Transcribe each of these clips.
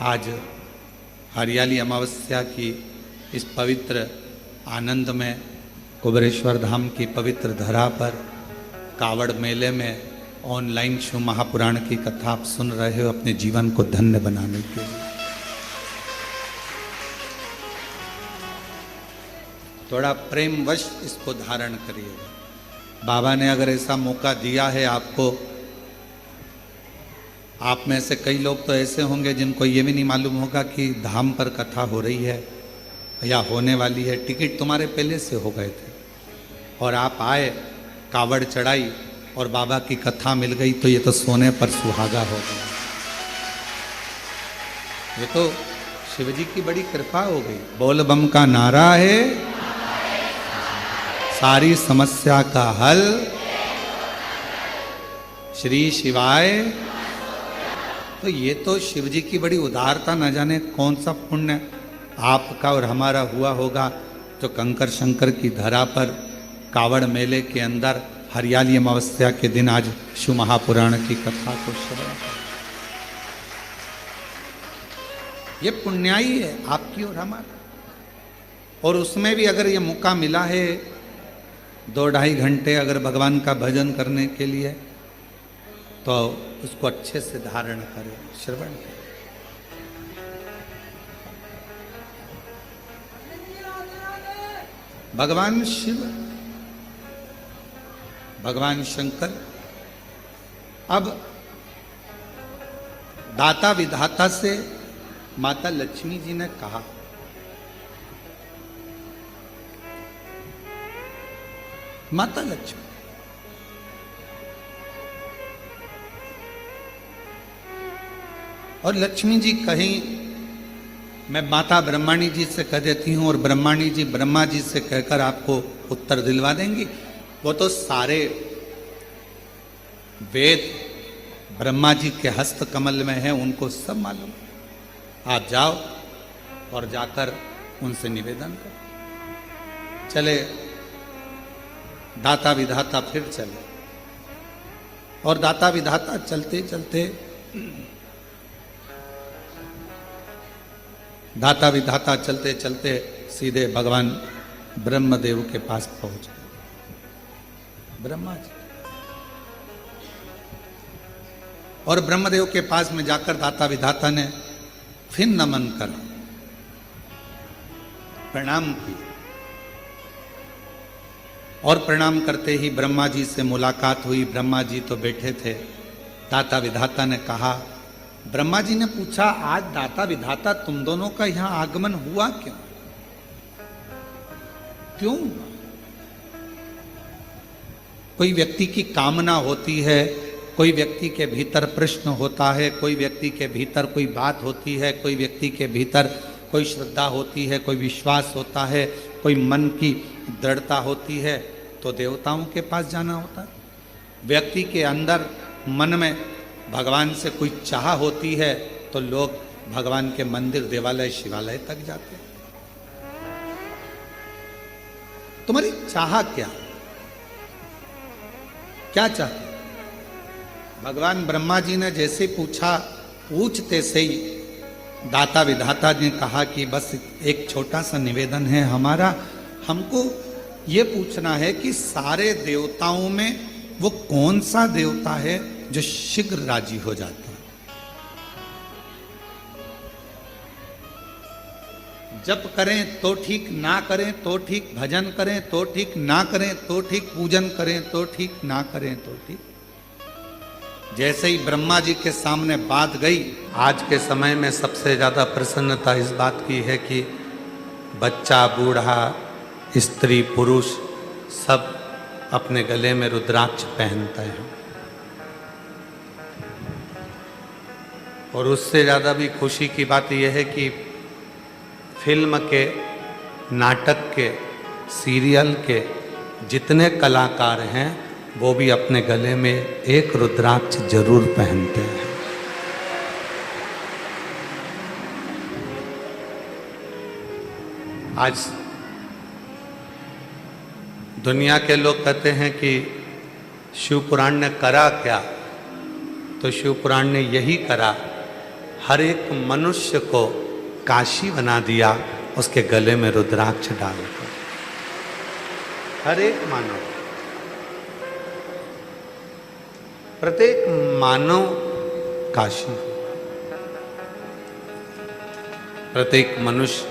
आज हरियाली अमावस्या की इस पवित्र आनंद में कुबेरेश्वर धाम की पवित्र धरा पर कावड़ मेले में ऑनलाइन शिव महापुराण की कथा आप सुन रहे हो अपने जीवन को धन्य बनाने के लिए। थोड़ा प्रेमवश इसको धारण करिएगा। बाबा ने अगर ऐसा मौका दिया है आपको, आप में से कई लोग तो ऐसे होंगे जिनको ये भी नहीं मालूम होगा कि धाम पर कथा हो रही है या होने वाली है। टिकट तुम्हारे पहले से हो गए थे और आप आए, कावड़ चढ़ाई और बाबा की कथा मिल गई, तो ये तो सोने पर सुहागा हो गया। ये तो शिव जी की बड़ी कृपा हो गई। बोल बम का नारा है, सारी समस्या का हल, श्री शिवाय। तो ये तो शिव जी की बड़ी उदारता, न जाने कौन सा पुण्य आपका और हमारा हुआ होगा जो कंकर शंकर की धरा पर कावड़ मेले के अंदर हरियाली अमावस्या के दिन आज शिव महापुराण की कथा को श्रवण। ये पुण्याई है आपकी और हमारा। और उसमें भी अगर ये मौका मिला है 2-2.5 घंटे अगर भगवान का भजन करने के लिए, तो उसको अच्छे से धारण करें, श्रवण करें। भगवान शिव, भगवान शंकर अब दाता विधाता से माता लक्ष्मी जी ने कहा, माता लक्ष्मी और लक्ष्मी जी कहीं, मैं माता ब्रह्माणी जी से कह देती हूं और ब्रह्माणी जी ब्रह्मा जी से कहकर आपको उत्तर दिलवा देंगी। वो तो सारे वेद ब्रह्मा जी के हस्त कमल में है, उनको सब मालूम। आप जाओ और जाकर उनसे निवेदन करो। चले दाता विधाता फिर चले, और दाता विधाता चलते चलते दाता विधाता चलते चलते सीधे भगवान ब्रह्मदेव के पास पहुंच गए। ब्रह्मा जी और ब्रह्मदेव के पास में जाकर दाता विधाता ने फिर नमन करा, प्रणाम किया। और प्रणाम करते ही ब्रह्मा जी से मुलाकात हुई। ब्रह्मा जी तो बैठे थे। दाता विधाता ने कहा, ब्रह्मा जी ने पूछा, आज दाता विधाता तुम दोनों का यहां आगमन हुआ क्यों? क्यों? कोई व्यक्ति की कामना होती है, कोई व्यक्ति के भीतर प्रश्न होता है, कोई व्यक्ति के भीतर कोई बात होती है, कोई व्यक्ति के भीतर कोई श्रद्धा होती है, कोई विश्वास होता है, कोई मन की दृढ़ता होती है, तो देवताओं के पास जाना होता है। व्यक्ति के अंदर मन में भगवान से कोई चाह होती है तो लोग भगवान के मंदिर, देवालय, शिवालय तक जाते हैं। तुम्हारी चाह क्या? क्या चाहते? भगवान ब्रह्मा जी ने जैसे पूछा, पूछते से ही दाता विधाता ने कहा कि बस एक छोटा सा निवेदन है हमारा, हमको ये पूछना है कि सारे देवताओं में वो कौन सा देवता है जो शीघ्र राजी हो जाता है? जप करें तो ठीक, ना करें तो ठीक, भजन करें तो ठीक, ना करें तो ठीक, पूजन करें तो ठीक, ना करें तो ठीक। जैसे ही ब्रह्मा जी के सामने बात गई, आज के समय में सबसे ज्यादा प्रसन्नता इस बात की है कि बच्चा, बूढ़ा, स्त्री, पुरुष सब अपने गले में रुद्राक्ष पहनते हैं। और उससे ज़्यादा भी खुशी की बात यह है कि फिल्म के, नाटक के, सीरियल के जितने कलाकार हैं वो भी अपने गले में एक रुद्राक्ष जरूर पहनते हैं। आज दुनिया के लोग कहते हैं कि शिव पुराण ने करा क्या? तो शिव पुराण ने यही करा, हर एक मनुष्य को काशी बना दिया उसके गले में रुद्राक्ष डालकर। हर एक मानव, प्रत्येक मानव काशी, प्रत्येक मनुष्य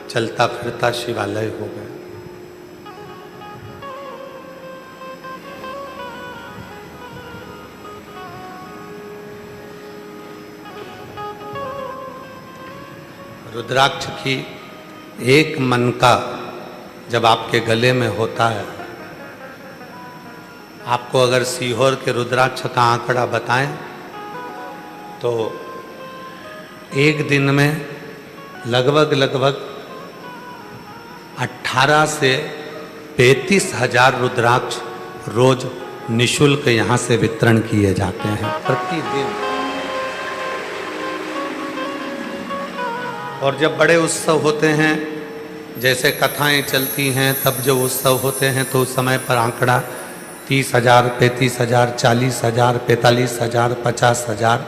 चलता फिरता शिवालय हो गया। रुद्राक्ष की एक मन का जब आपके गले में होता है, आपको अगर सीहोर के रुद्राक्ष का आंकड़ा बताएं तो एक दिन में लगभग 18 से 35 हजार रुद्राक्ष रोज निशुल्क यहाँ से वितरण किए जाते हैं प्रतिदिन। और जब बड़े उत्सव होते हैं, जैसे कथाएं चलती हैं, तब जब उत्सव होते हैं तो उस समय पर आंकड़ा 30,000, 35,000, 40,000, 45,000, 50,000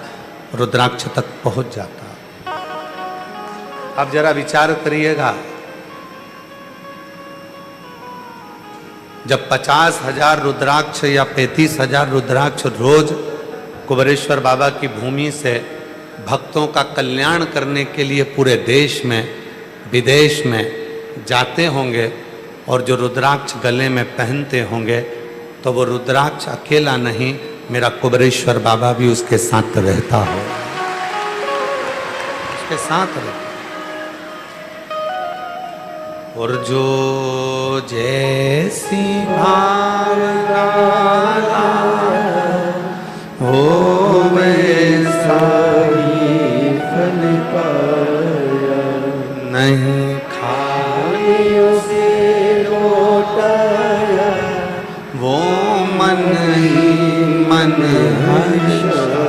रुद्राक्ष तक पहुंच जाता है। अब जरा विचार करिएगा, जब 50,000 रुद्राक्ष या 35,000 रुद्राक्ष रोज कुबेरेश्वर बाबा की भूमि से भक्तों का कल्याण करने के लिए पूरे देश में विदेश में जाते होंगे और जो रुद्राक्ष गले में पहनते होंगे, तो वो रुद्राक्ष अकेला नहीं, मेरा कुबेरेश्वर बाबा भी उसके साथ रहता हो, उसके साथ रहता। और जो जैसी भावना हो वैसा ही फल पाया, नहीं खाई उसे लौटाया, वो मन ही मन हर्षाया,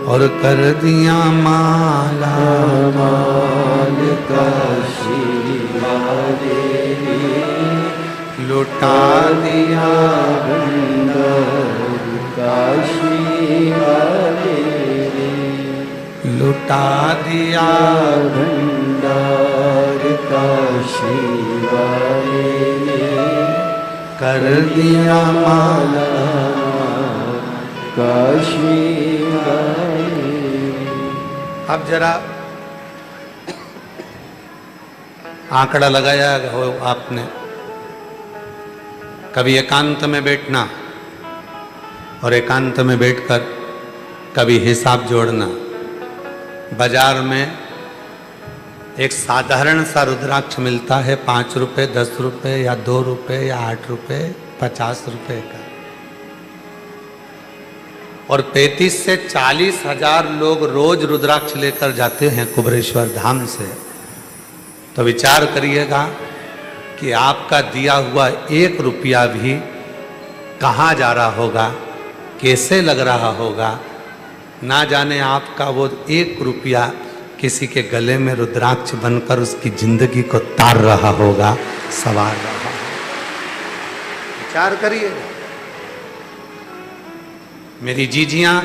और कर दिया माला माल काशी वाले, लुटा दिया भंडार काशी वाले, लुटा दिया भंडार काशी वाले, कर दिया माला काशी वाले। अब जरा आंकड़ा लगाया हो आपने, कभी एकांत में बैठना और एकांत में बैठकर कभी हिसाब जोड़ना। बाजार में एक साधारण सा रुद्राक्ष मिलता है 5 रुपये, 10 रुपये या 2 रुपये या 8 रुपये, 50 रुपये का, और 35 से 40 हजार लोग रोज रुद्राक्ष लेकर जाते हैं कुबेरेश्वर धाम से। तो विचार करिएगा कि आपका दिया हुआ 1 रुपया भी कहाँ जा रहा होगा, कैसे लग रहा होगा। ना जाने आपका वो 1 रुपया किसी के गले में रुद्राक्ष बनकर उसकी जिंदगी को तार रहा होगा, सवार रहा होगा। विचार करिएगा। मेरी जीजियाँ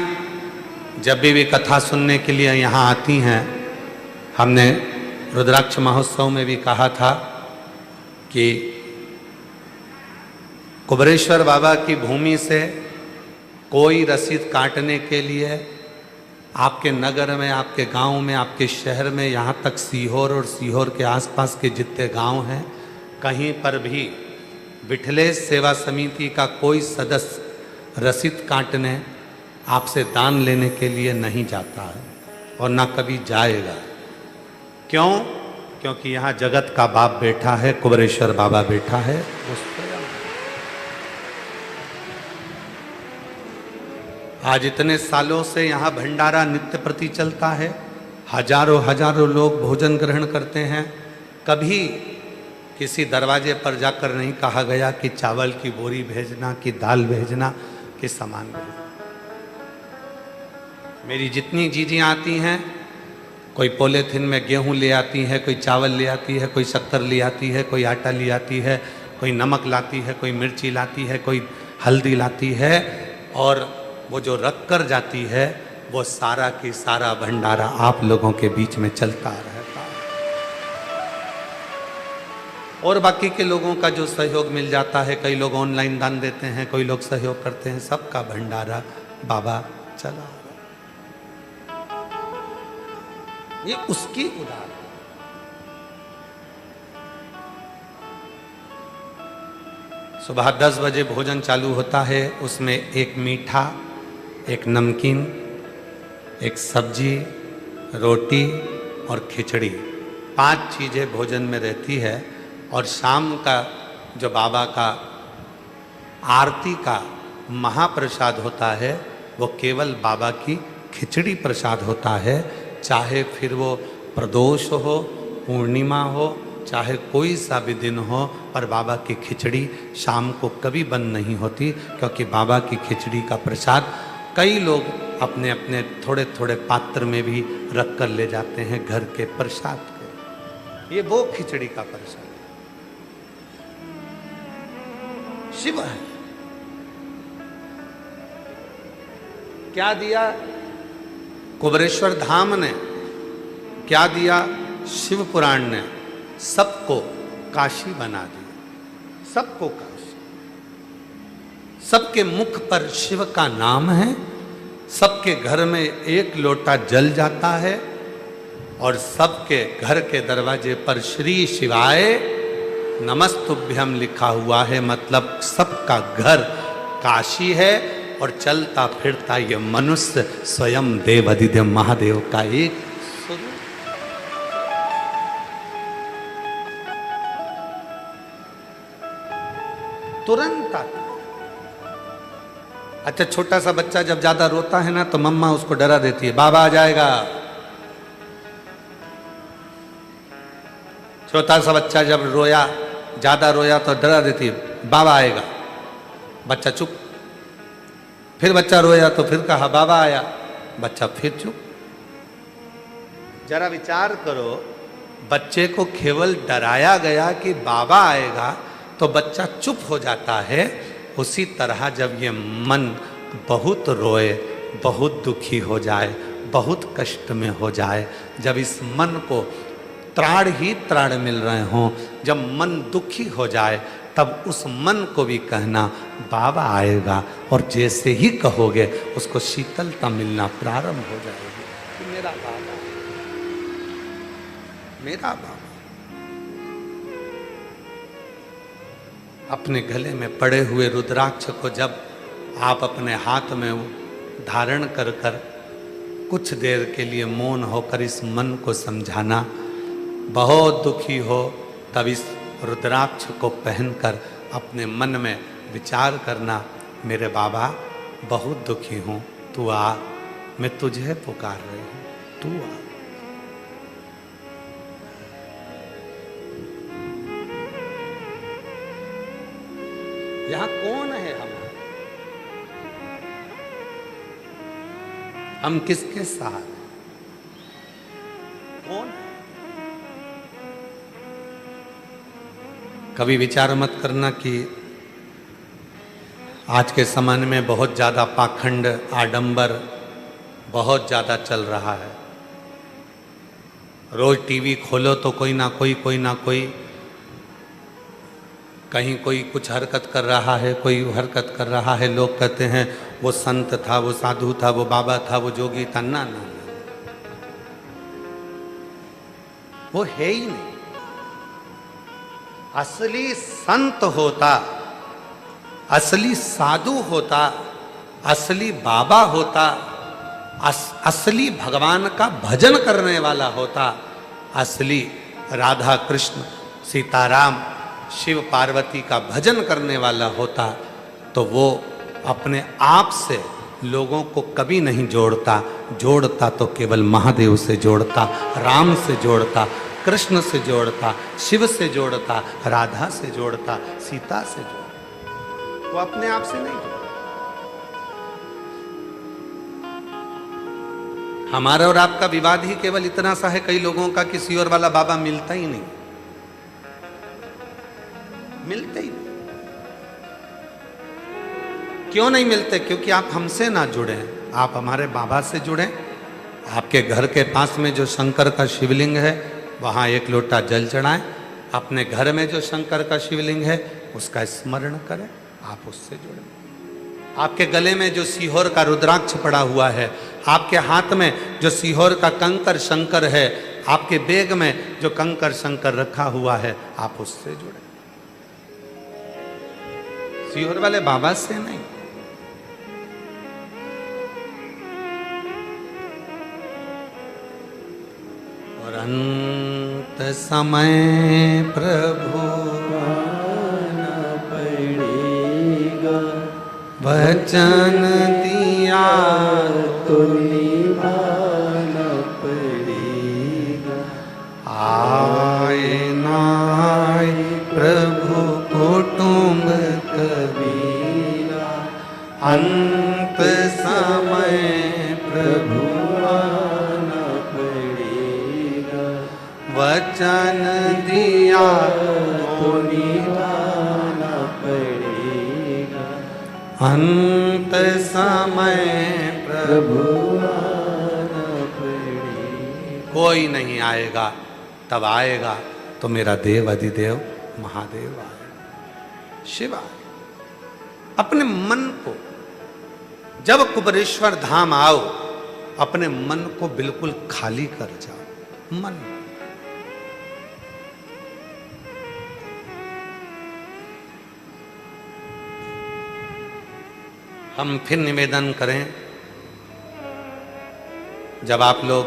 जब भी कथा सुनने के लिए यहाँ आती हैं, हमने रुद्राक्ष महोत्सव में भी कहा था कि कुबेरेश्वर बाबा की भूमि से कोई रसीद काटने के लिए आपके नगर में, आपके गांव में, आपके शहर में, यहाँ तक सीहोर और सीहोर के आसपास के जितने गांव हैं, कहीं पर भी विठलेश सेवा समिति का कोई सदस्य रसीद काटने, आपसे दान लेने के लिए नहीं जाता है और ना कभी जाएगा। क्यों? क्योंकि यहाँ जगत का बाप बैठा है, कुबेरेश्वर बाबा बैठा है। आज इतने सालों से यहाँ भंडारा नित्य प्रति चलता है, हजारों हजारों लोग भोजन ग्रहण करते हैं। कभी किसी दरवाजे पर जाकर नहीं कहा गया कि चावल की बोरी भेजना, कि दाल भेजना, कि सामान भेजना। मेरी जितनी जीजियाँ आती हैं, कोई पॉलीथिन में गेहूं ले आती है, कोई चावल ले आती है, कोई शक्कर ले आती है, कोई आटा ले आती है, कोई नमक लाती है, कोई मिर्ची लाती है, कोई हल्दी लाती है, और वो जो रख कर जाती है वो सारा की सारा भंडारा आप लोगों के बीच में चलता रहता है। और बाकी के लोगों का जो सहयोग मिल जाता है, कई लोग ऑनलाइन दान देते हैं, कोई लोग सहयोग करते हैं, सबका भंडारा बाबा चला रहा। ये उसकी उदाहरण। सुबह 10 बजे भोजन चालू होता है, उसमें एक मीठा, एक नमकीन, एक सब्जी, रोटी और खिचड़ी, 5 चीज़ें भोजन में रहती है। और शाम का जो बाबा का आरती का महाप्रसाद होता है, वो केवल बाबा की खिचड़ी प्रसाद होता है। चाहे फिर वो प्रदोष हो, पूर्णिमा हो, चाहे कोई सा भी दिन हो, पर बाबा की खिचड़ी शाम को कभी बंद नहीं होती, क्योंकि बाबा की खिचड़ी का प्रसाद कई लोग अपने अपने थोड़े थोड़े पात्र में भी रख कर ले जाते हैं घर के प्रसाद के। ये वो खिचड़ी का प्रसाद शिव है। क्या दिया कुबरेश्वर धाम ने, क्या दिया शिव पुराण ने? सबको काशी बना दिया, सबको काशी। सबके मुख पर शिव का नाम है, सबके घर में एक लोटा जल जाता है, और सबके घर के दरवाजे पर श्री शिवाय नमस्तुभ्यम लिखा हुआ है। मतलब सबका घर काशी है, और चलता फिरता ये मनुष्य स्वयं देवाधिदेव महादेव का एक स्वरूप। तुरंत आता। अच्छा, छोटा सा बच्चा जब ज्यादा रोता है ना, तो मम्मा उसको डरा देती है, बाबा आ जाएगा। छोटा सा बच्चा जब रोया, ज्यादा रोया, तो डरा देती है, बाबा आएगा। बच्चा चुप। फिर बच्चा रोया तो फिर कहा बाबा आया, बच्चा फिर चुप। जरा विचार करो, बच्चे को केवल डराया गया कि बाबा आएगा तो बच्चा चुप हो जाता है। उसी तरह जब ये मन बहुत रोए, बहुत दुखी हो जाए, बहुत कष्ट में हो जाए, जब इस मन को त्राण ही त्राण मिल रहे हों, जब मन दुखी हो जाए, तब उस मन को भी कहना बाबा आएगा, और जैसे ही कहोगे उसको शीतलता मिलना प्रारंभ हो जाएगी कि मेरा बाबा, मेरा बाबा। अपने गले में पड़े हुए रुद्राक्ष को जब आप अपने हाथ में धारण कर कर कुछ देर के लिए मौन होकर इस मन को समझाना, बहुत दुखी हो तब इस रुद्राक्ष को पहनकर अपने मन में विचार करना, मेरे बाबा बहुत दुखी हूँ, तू आ, मैं तुझे पुकार रही हूँ, तू आ। यहाँ कौन है हम किसके साथ, कौन है? कभी विचार मत करना कि आज के समय में बहुत ज़्यादा पाखंड, आडंबर बहुत ज़्यादा चल रहा है। रोज टीवी खोलो तो कोई ना कोई कहीं कोई कुछ हरकत कर रहा है, कोई हरकत कर रहा है। लोग कहते हैं वो संत था, वो साधु था, वो बाबा था, वो जोगी था। ना ना, वो है ही नहीं। असली संत होता, असली साधु होता, असली बाबा होता, असली भगवान का भजन करने वाला होता, असली राधा कृष्ण सीताराम शिव पार्वती का भजन करने वाला होता, तो वो अपने आप से लोगों को कभी नहीं जोड़ता तो केवल महादेव से जोड़ता, राम से जोड़ता, कृष्ण से जोड़ता, शिव से जोड़ता, राधा से जोड़ता, सीता से जोड़ता। वो अपने आप से नहीं जोड़ता। हमारा और आपका विवाद ही केवल इतना सा है, कई लोगों का किसी और वाला बाबा मिलता ही नहीं, मिलते ही नहीं। क्यों नहीं मिलते? क्योंकि आप हमसे ना जुड़े, आप हमारे बाबा से जुड़ें। आपके घर के पास में जो शंकर का शिवलिंग है वहाँ एक लोटा जल चढ़ाएं। अपने घर में जो शंकर का शिवलिंग है उसका स्मरण करें, आप उससे जुड़ें। आपके गले में जो सीहोर का रुद्राक्ष पड़ा हुआ है, आपके हाथ में जो सीहोर का कंकर शंकर है, आपके बैग में जो कंकर शंकर रखा हुआ है, आप उससे जुड़े। सीहोर वाले बाबा से नहीं। और अंत समय प्रभु आना पड़ेगा, वचन दिया तो निभाना पड़ेगा। आए ना आए प्रभु कुटुंब कबीरा, अंत समय प्रभु आना पड़ेगा, वचन दिया तो निभाना पड़ेगा। अंत समय प्रभु आना पड़ेगा। कोई नहीं आएगा, तब आएगा तो मेरा देव अधिदेव महादेव आएगा, शिव आएगा। अपने मन को, जब कुबेरेश्वर धाम आओ, अपने मन को बिल्कुल खाली कर जाओ। मन हम फिर निवेदन करें, जब आप लोग,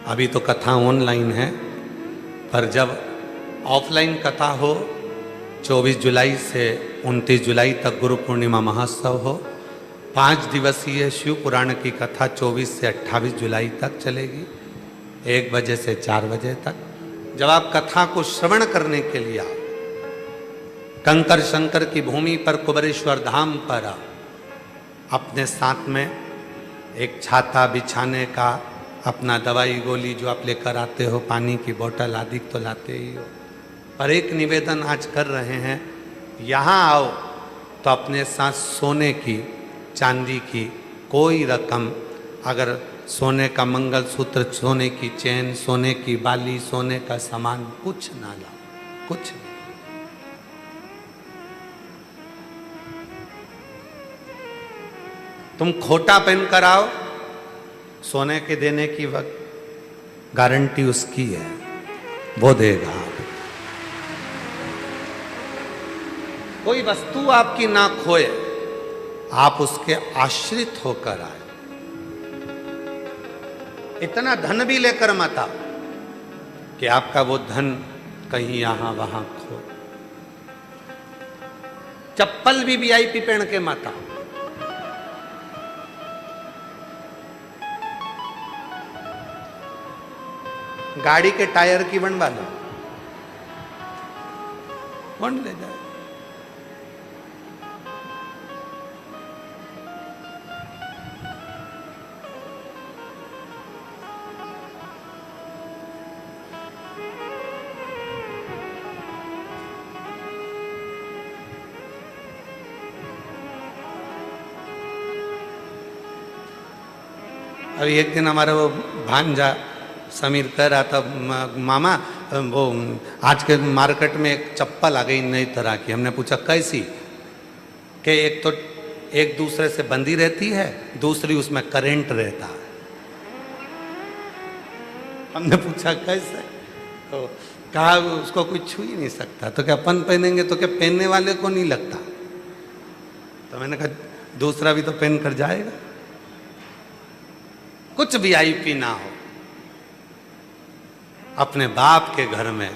अभी तो कथा ऑनलाइन है, पर जब ऑफलाइन कथा हो, 24 जुलाई से 29 जुलाई तक गुरु पूर्णिमा महोत्सव हो, 5 दिवसीय शिव पुराण की कथा 24 से 28 जुलाई तक चलेगी, 1 बजे से 4 बजे तक। जब आप कथा को श्रवण करने के लिए आओ, कंकर शंकर की भूमि पर कुबेरेश्वर धाम पर आओ, अपने साथ में एक छाता बिछाने का, अपना दवाई गोली जो आप लेकर आते हो, पानी की बोतल आदि तो लाते ही हो, पर एक निवेदन आज कर रहे हैं, यहाँ आओ तो अपने साथ सोने की, चांदी की कोई रकम, अगर सोने का मंगलसूत्र, सोने की चेन, सोने की बाली, सोने का सामान कुछ ना लाओ, कुछ नहीं। तुम खोटा पहन कर आओ, सोने के देने की वक्त गारंटी उसकी है, वो देगा। कोई वस्तु आपकी ना खोए, आप उसके आश्रित होकर आए। इतना धन भी लेकर मत आओ कि आपका वो धन कहीं यहां वहां खो। चप्पल भी वीआईपी पहन के मत आओ। गाड़ी के टायर की बनवा लो, कौन ले जाए? अभी एक दिन हमारा वो भांजा समीर कह रहा था, मामा वो आज के मार्केट में एक चप्पल आ गई नई तरह की। हमने पूछा कैसी? कि एक तो एक दूसरे से बंधी रहती है, दूसरी उसमें करंट रहता है। हमने पूछा कैसे? तो कहा उसको कोई छू ही नहीं सकता। तो क्या अपन पहनेंगे तो क्या पहनने वाले को नहीं लगता? तो मैंने कहा दूसरा भी तो पहन कर जाएगा। कुछ वीआईपी ना हो, अपने बाप के घर में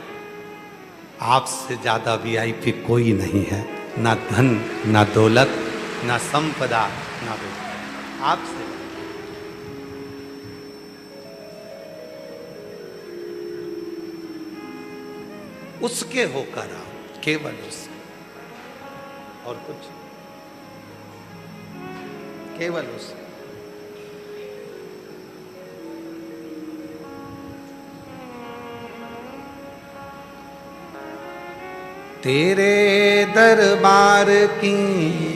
आपसे ज्यादा वीआईपी कोई नहीं है, ना धन, ना दौलत, ना संपदा, ना बेटा, आपसे। उसके होकर आओ, केवल उसके, और कुछ, केवल उसके। तेरे दरबार की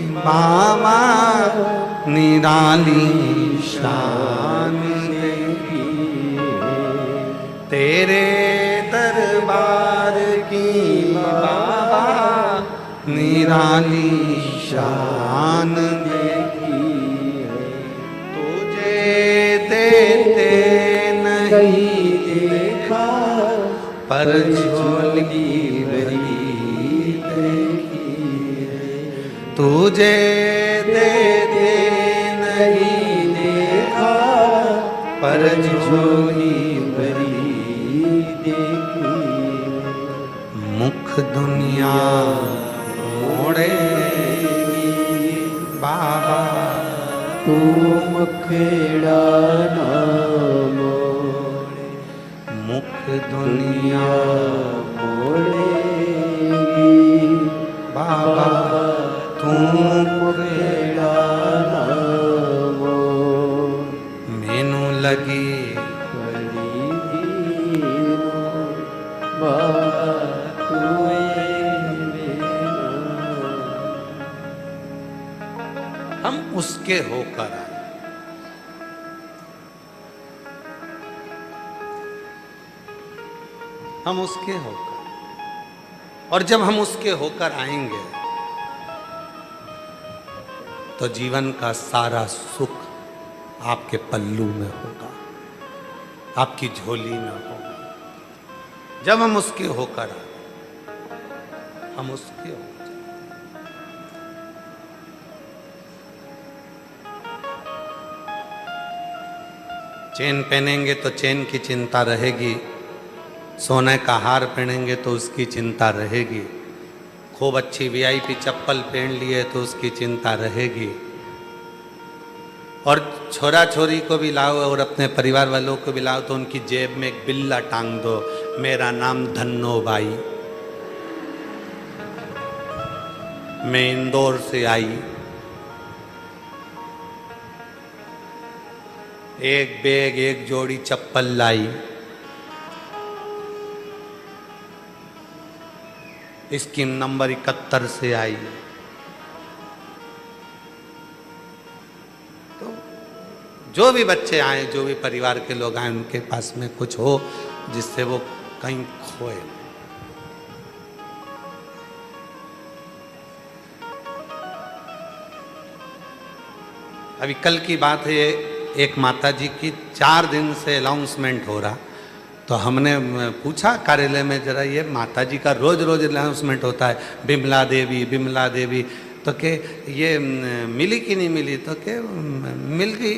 बाबा निराली शान देखी तेरे दरबार की बाबा निराली शान देखी तुझे देते नहीं देखा पर झोली भरी देखी तुझे देते नहीं देखा पर झोली भरी देखी मुख दुनिया मोड़ेगी बाबा तू मुखेड़ा ना मोड़े मुख दुनिया मोड़ेगी बाबा तू मुखेड़ा ना मोड़े मैनू लगी बड़ी दीनो बाबा तुए मेरा हम उसके होकर आए हम उसके होकर और जब हम उसके होकर आएंगे तो जीवन का सारा सुख आपके पल्लू में होगा आपकी झोली में होगा जब हम उसके होकर आए हम उसके होकर चेन पहनेंगे तो चेन की चिंता रहेगी सोने का हार पहनेंगे तो उसकी चिंता रहेगी खूब अच्छी वीआईपी चप्पल पहन लिए तो उसकी चिंता रहेगी और छोरा छोरी को भी लाओ और अपने परिवार वालों को भी लाओ तो उनकी जेब में एक बिल्ला टांग दो मेरा नाम धन्नो भाई मैं इंदौर से आई एक बैग एक जोड़ी चप्पल लाई स्कीम नंबर 71 से आई तो जो भी बच्चे आए जो भी परिवार के लोग आए उनके पास में कुछ हो जिससे वो कहीं खोए अभी कल की बात है एक माता जी की 4 दिन से अनाउंसमेंट हो रहा तो हमने पूछा कार्यालय में जरा ये माता जी का रोज रोज अनाउंसमेंट होता है बिमला देवी तो के ये मिली कि नहीं मिली तो के मिल गई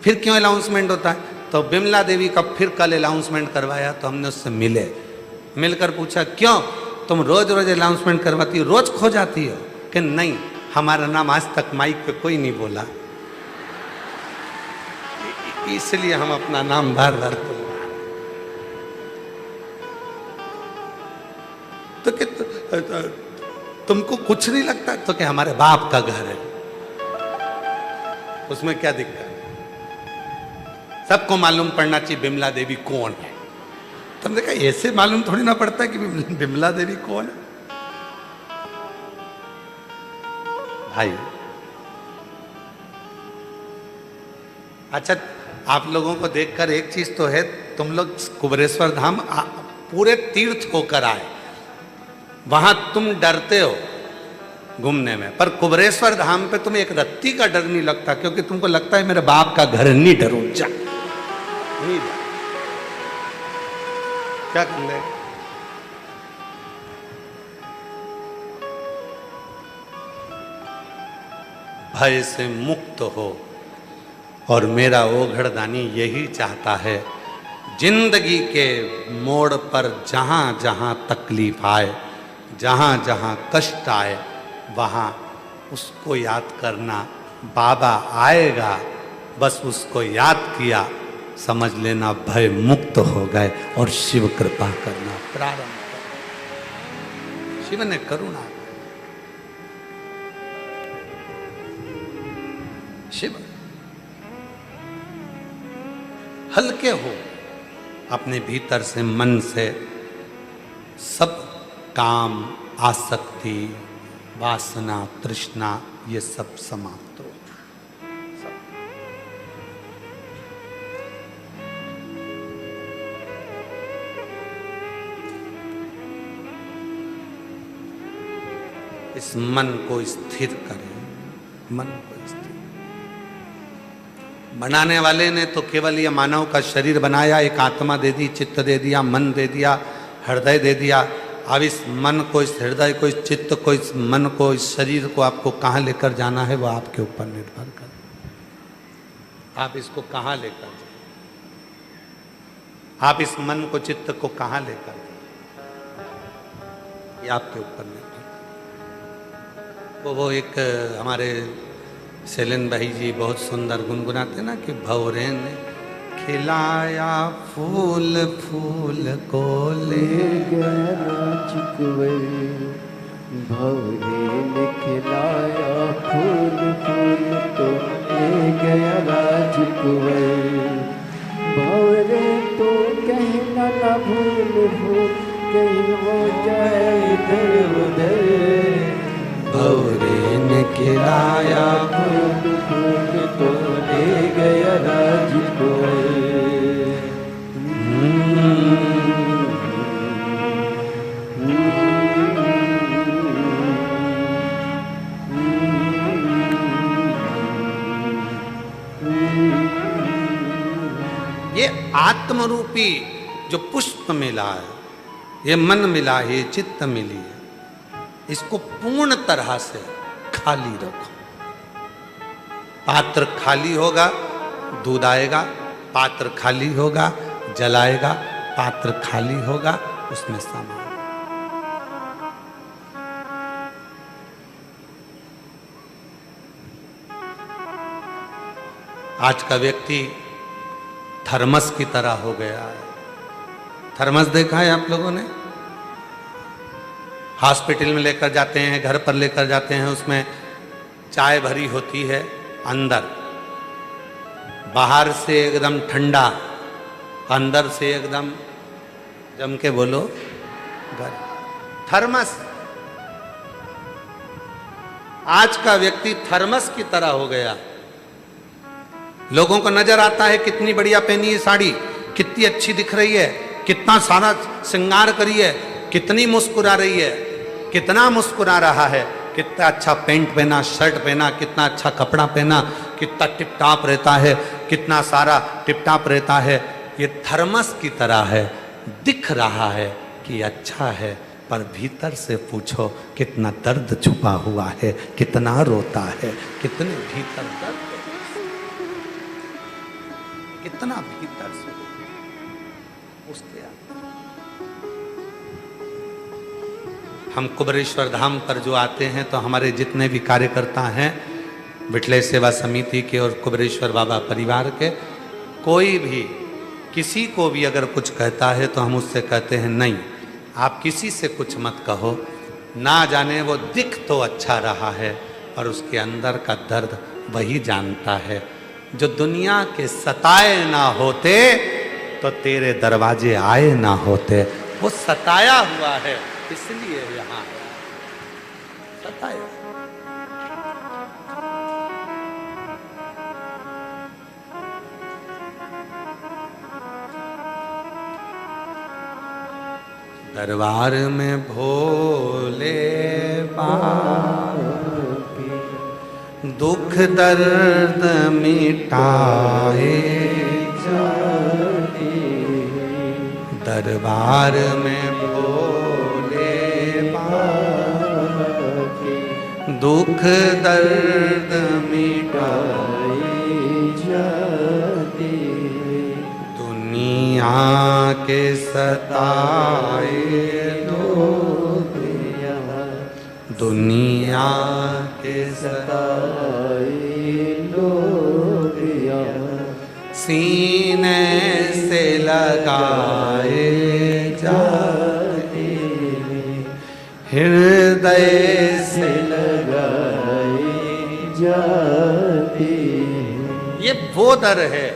फिर क्यों अनाउंसमेंट होता है तो बिमला देवी का फिर कल अनाउंसमेंट करवाया तो हमने उससे मिलकर पूछा क्यों तुम रोज रोज अनाउंसमेंट करवाती हो रोज खो जाती हो कि नहीं हमारा नाम आज तक माइक पे कोई नहीं बोला इसलिए हम अपना नाम बार बार बोल तो कि तुमको कुछ नहीं लगता तो कि हमारे बाप का घर है उसमें क्या दिक्कत सबको मालूम पड़ना चाहिए बिमला देवी कौन है तुमने कहा ऐसे मालूम थोड़ी ना पड़ता है कि बिमला देवी कौन है भाई अच्छा आप लोगों को देखकर एक चीज तो है तुम लोग कुबरेश्वर धाम पूरे तीर्थ होकर आए वहां तुम डरते हो घूमने में पर कुबरेश्वर धाम पे तुम्हें एक रत्ती का डर नहीं लगता क्योंकि तुमको लगता है मेरे बाप का घर नहीं डरो जा नहीं जा क्या कर ले भय से मुक्त हो और मेरा ओघड़दानी यही चाहता है जिंदगी के मोड़ पर जहां जहां तकलीफ आए जहां जहां कष्ट आए वहां उसको याद करना बाबा आएगा बस उसको याद किया समझ लेना भय मुक्त हो गए और शिव कृपा करना प्रारंभ कर शिव ने करुणा शिव हल्के हो अपने भीतर से मन से सब काम आसक्ति वासना तृष्णा ये सब समाप्त हो इस मन को स्थिर करें, मन को स्थिर। बनाने वाले ने तो केवल ये मानव का शरीर बनाया, एक आत्मा दे दी, चित्त दे दिया, मन दे दिया, हृदय दे दिया। अब इस मन को, इस हृदय को, इस चित्त को, इस मन को, इस शरीर को आपको कहाँ लेकर जाना है वो आपके ऊपर निर्भर कर। आप इसको कहाँ लेकर जाए, आप इस मन को, चित्त को कहाँ लेकर जाए, ये आपके ऊपर निर्भर कर। वो एक हमारे शैलेंद्र भाई जी बहुत सुंदर गुनगुनाते ना कि भंवरे ने खिलाया फूल, फूल को ले गया चिकवे, भंवरे ने खिलाया फूल, फूल तो ले गया चिकवे। भंवरे तो कहना न भूल, भूल कहीं वो जाए इधर उधर। भंवरे ने खिलाया फूल, फूल तो ले गया चिकवे। ये आत्मरूपी जो पुष्प मिला है, ये मन मिला है, ये चित्त मिली है, इसको पूर्ण तरह से खाली रखो। पात्र खाली होगा, दूध आएगा, पात्र खाली होगा, जल आएगा, पात्र खाली होगा, उसमें सामान। आज का व्यक्ति थर्मस की तरह हो गया है। थर्मस देखा है आप लोगों ने? हॉस्पिटल में लेकर जाते हैं, घर पर लेकर जाते हैं, उसमें चाय भरी होती है, अंदर बाहर से एकदम ठंडा, अंदर से एकदम जम के बोलो गर्म। थर्मस। आज का व्यक्ति थर्मस की तरह हो गया। लोगों को नजर आता है कितनी बढ़िया पहनी है साड़ी, कितनी अच्छी दिख रही है, कितना सारा श्रृंगार करी है, कितनी मुस्कुरा रही है, कितना मुस्कुरा रहा है, कितना अच्छा पेंट पहना, शर्ट पहना, कितना अच्छा कपड़ा पहना, कितना टिप टाप रहता है, कितना सारा टिप टाप रहता है। ये थर्मस की तरह है, दिख रहा है कि अच्छा है, पर भीतर से पूछो कितना दर्द छुपा हुआ है, कितना रोता है, कितने भीतर दर्द, कितना भीतर से उसके हम कुबरेश्वर धाम पर जो आते हैं तो हमारे जितने भी कार्यकर्ता हैं विठले सेवा समिति के और कुबरेश्वर बाबा परिवार के, कोई भी किसी को भी अगर कुछ कहता है तो हम उससे कहते हैं नहीं, आप किसी से कुछ मत कहो, ना जाने वो दिख तो अच्छा रहा है और उसके अंदर का दर्द वही जानता है। जो दुनिया के सताए ना होते तो तेरे दरवाजे आए ना होते। वो सताया हुआ है इसलिए यहाँ सताया। दरबार में भोले बाबा दुख दर्द मिटाए जाते, दरबार में भोले बाबा दुख दर्द मिटाए जाते, दुनिया के सताए लोग, दुनिया के सताए लोग सीने से लगाए जाते, हृदय से लगाए जाते। ये वो दर है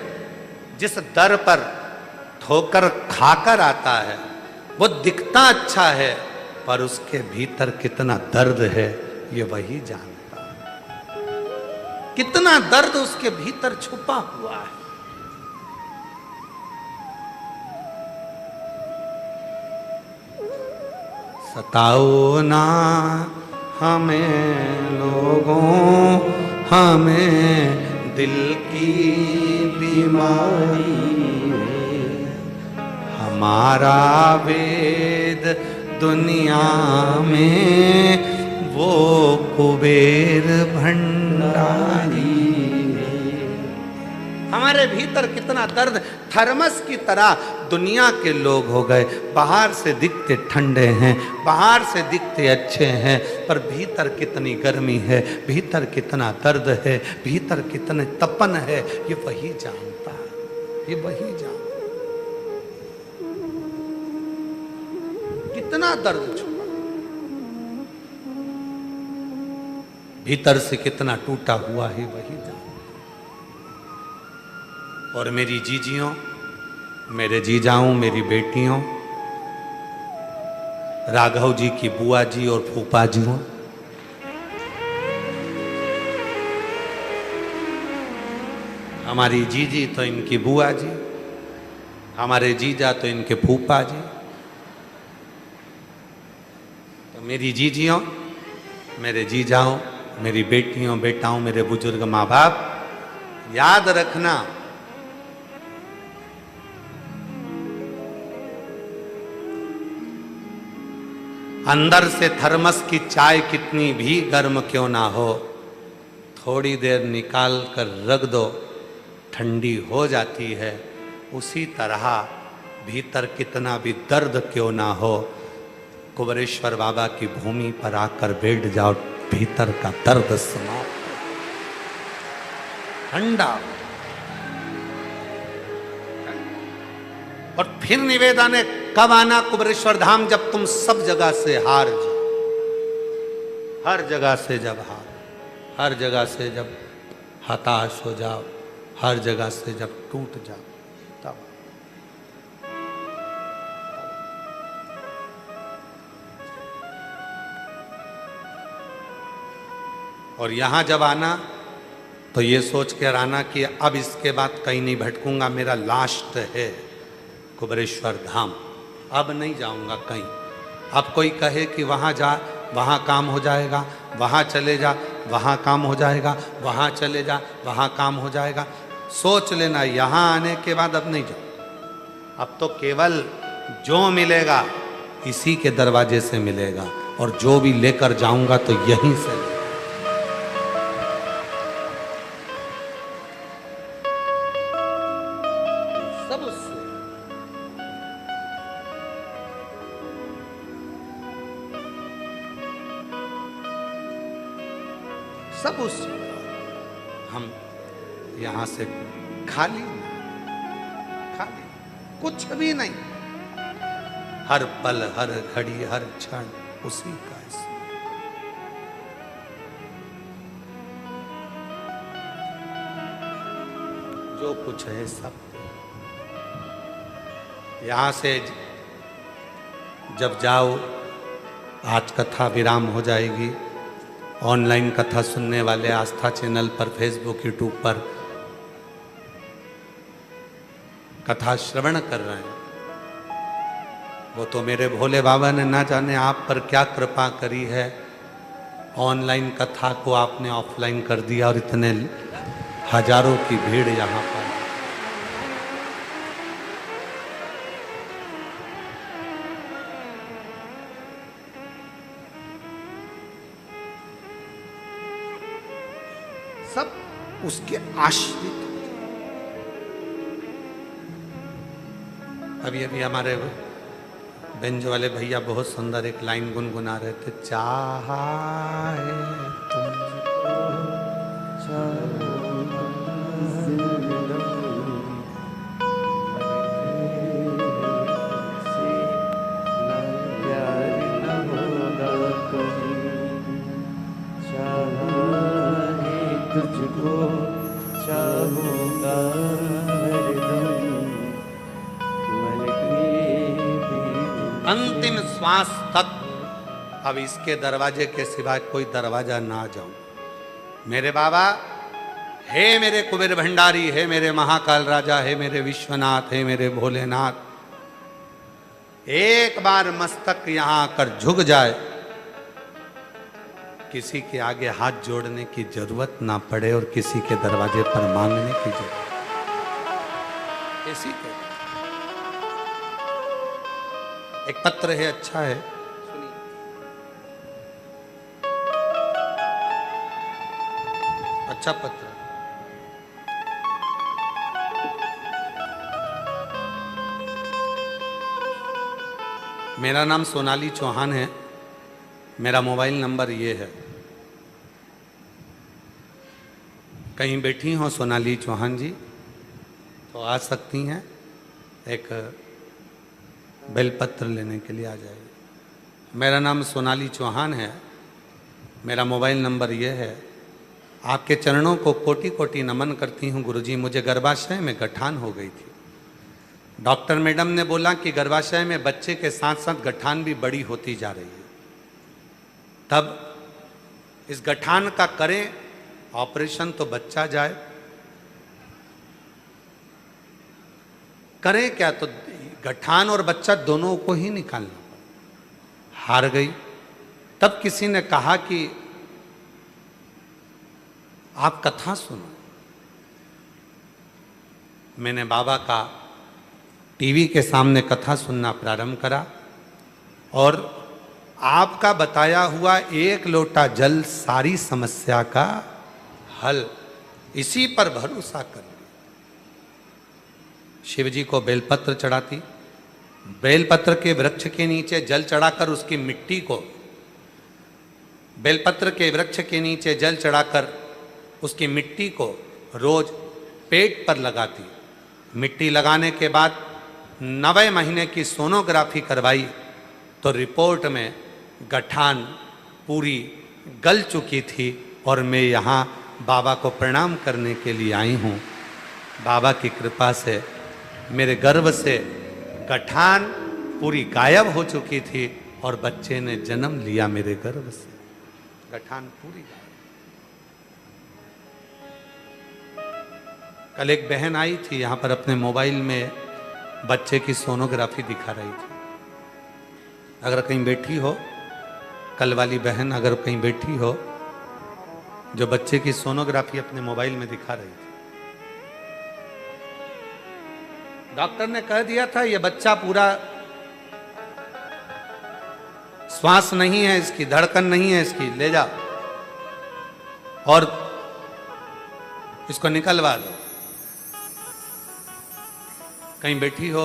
जिस दर पर ठोकर खाकर आता है। वो दिखता अच्छा है पर उसके भीतर कितना दर्द है ये वही जानता है। कितना दर्द उसके भीतर छुपा हुआ है। सताओ ना हमें लोगों, हमें दिल की बीमारी है। हमारा वेद दुनिया में वो कुबेर भंडारी है। हमारे भीतर कितना दर्द, थर्मस की तरह दुनिया के लोग हो गए। बाहर से दिखते ठंडे हैं, बाहर से दिखते अच्छे हैं, पर भीतर कितनी गर्मी है, भीतर कितना दर्द है, भीतर कितने तपन है, ये वही जानता है, ये वही जानता। कितना दर्द छुपा, भीतर से कितना टूटा हुआ है, वही जानता। और मेरी जीजियों, मेरे जीजाओं, मेरी बेटियों, राघव जी की बुआ जी और फूफा जी हो, हमारी जीजी तो इनकी बुआ जी, हमारे जीजा तो इनके फूफा जी। तो मेरी जीजियों, मेरे जीजाओं, मेरी बेटियों, बेटाओं, मेरे बुजुर्ग माँ बाप, याद रखना, अंदर से थर्मस की चाय कितनी भी गर्म क्यों ना हो, थोड़ी देर निकाल कर रख दो, ठंडी हो जाती है। उसी तरह भीतर कितना भी दर्द क्यों ना हो, कुबेरेश्वर बाबा की भूमि पर आकर बैठ जाओ, भीतर का दर्द समाप्त, ठंडा। और फिर निवेदन है, कब आना कुबेरेश्वर धाम, जब तुम सब जगह से हार जाओ, हर जगह से जब हार, हर जगह से जब हताश हो जाओ, हर जगह से जब टूट जाओ, तब। और यहां जब आना तो ये सोच कर आना कि अब इसके बाद कहीं नहीं भटकूंगा, मेरा लास्ट है कुबेरेश्वर धाम, अब नहीं जाऊंगा कहीं। अब कोई कहे कि वहाँ जा, वहाँ काम हो जाएगा, वहाँ चले जा, वहाँ काम हो जाएगा, वहाँ चले जा, वहाँ काम हो जाएगा, सोच लेना यहाँ आने के बाद अब नहीं जाओ। अब तो केवल जो मिलेगा इसी के दरवाजे से मिलेगा, और जो भी लेकर जाऊंगा तो यहीं से लेगा। सब उससे। सब उससे। हम यहां से खाली, खाली कुछ भी नहीं, हर पल, हर घड़ी, हर क्षण उसी का। जो कुछ है सब यहां से जब जाओ, आज कथा विराम हो जाएगी। ऑनलाइन कथा सुनने वाले आस्था चैनल पर, फेसबुक, यूट्यूब पर कथा श्रवण कर रहे हैं, वो तो मेरे भोले बाबा ने ना जाने आप पर क्या कृपा करी है। ऑनलाइन कथा को आपने ऑफलाइन कर दिया और इतने हजारों की भीड़ यहाँ पर। सब उसके आश्रित। अभी अभी हमारे बेंज वाले भैया बहुत सुंदर एक लाइन गुनगुना रहे थे, चाहे तुझको चाहूंगा अंतिम श्वास तक। अब इसके दरवाजे के सिवाय कोई दरवाजा ना जाऊं। मेरे बाबा, हे मेरे कुबेर भंडारी, हे मेरे महाकाल राजा, हे मेरे विश्वनाथ, हे मेरे भोलेनाथ, एक बार मस्तक यहां आकर झुक जाए किसी के आगे हाथ जोड़ने की जरूरत ना पड़े और किसी के दरवाजे पर मांगने की जरूरत। इसी के एक पत्र है, अच्छा है, सुनिए। अच्छा पत्र। मेरा नाम सोनाली चौहान है, मेरा मोबाइल नंबर ये है। कहीं बैठी हो सोनाली चौहान जी तो आ सकती हैं, एक बेलपत्र लेने के लिए आ जाइए। मेरा नाम सोनाली चौहान है, मेरा मोबाइल नंबर ये है। आपके चरणों को कोटि कोटि नमन करती हूँ गुरुजी। मुझे गर्भाशय में गठान हो गई थी। डॉक्टर मैडम ने बोला कि गर्भाशय में बच्चे के साथ साथ गठान भी बड़ी होती जा रही है, तब इस गठान का करें ऑपरेशन तो बच्चा जाए, करें क्या, तो गठान और बच्चा दोनों को ही निकालना पड़ा। हार गई। तब किसी ने कहा कि आप कथा सुनो। मैंने बाबा का टीवी के सामने कथा सुनना प्रारंभ करा और आपका बताया हुआ एक लोटा जल सारी समस्या का हल, इसी पर भरोसा कर लिया। शिव जी को बेलपत्र चढ़ाती, बेलपत्र के वृक्ष के नीचे जल चढ़ाकर उसकी मिट्टी को, बेलपत्र के वृक्ष के नीचे जल चढ़ाकर उसकी मिट्टी को रोज पेट पर लगाती। मिट्टी लगाने के बाद 9 महीने की सोनोग्राफी करवाई तो रिपोर्ट में गठान पूरी गल चुकी थी और मैं यहाँ बाबा को प्रणाम करने के लिए आई हूँ। बाबा की कृपा से मेरे गर्भ से गठान पूरी गायब हो चुकी थी और बच्चे ने जन्म लिया मेरे गर्भ से। गठान पूरी गायब। कल एक बहन आई थी यहाँ पर, अपने मोबाइल में बच्चे की सोनोग्राफी दिखा रही थी। अगर कहीं बैठी हो, कल वाली बहन अगर कहीं बैठी हो, जो बच्चे की सोनोग्राफी अपने मोबाइल में दिखा रही थी। डॉक्टर ने कह दिया था ये बच्चा पूरा श्वास नहीं है, इसकी धड़कन नहीं है, इसकी ले जाओ और इसको निकलवा दो। कहीं बैठी हो,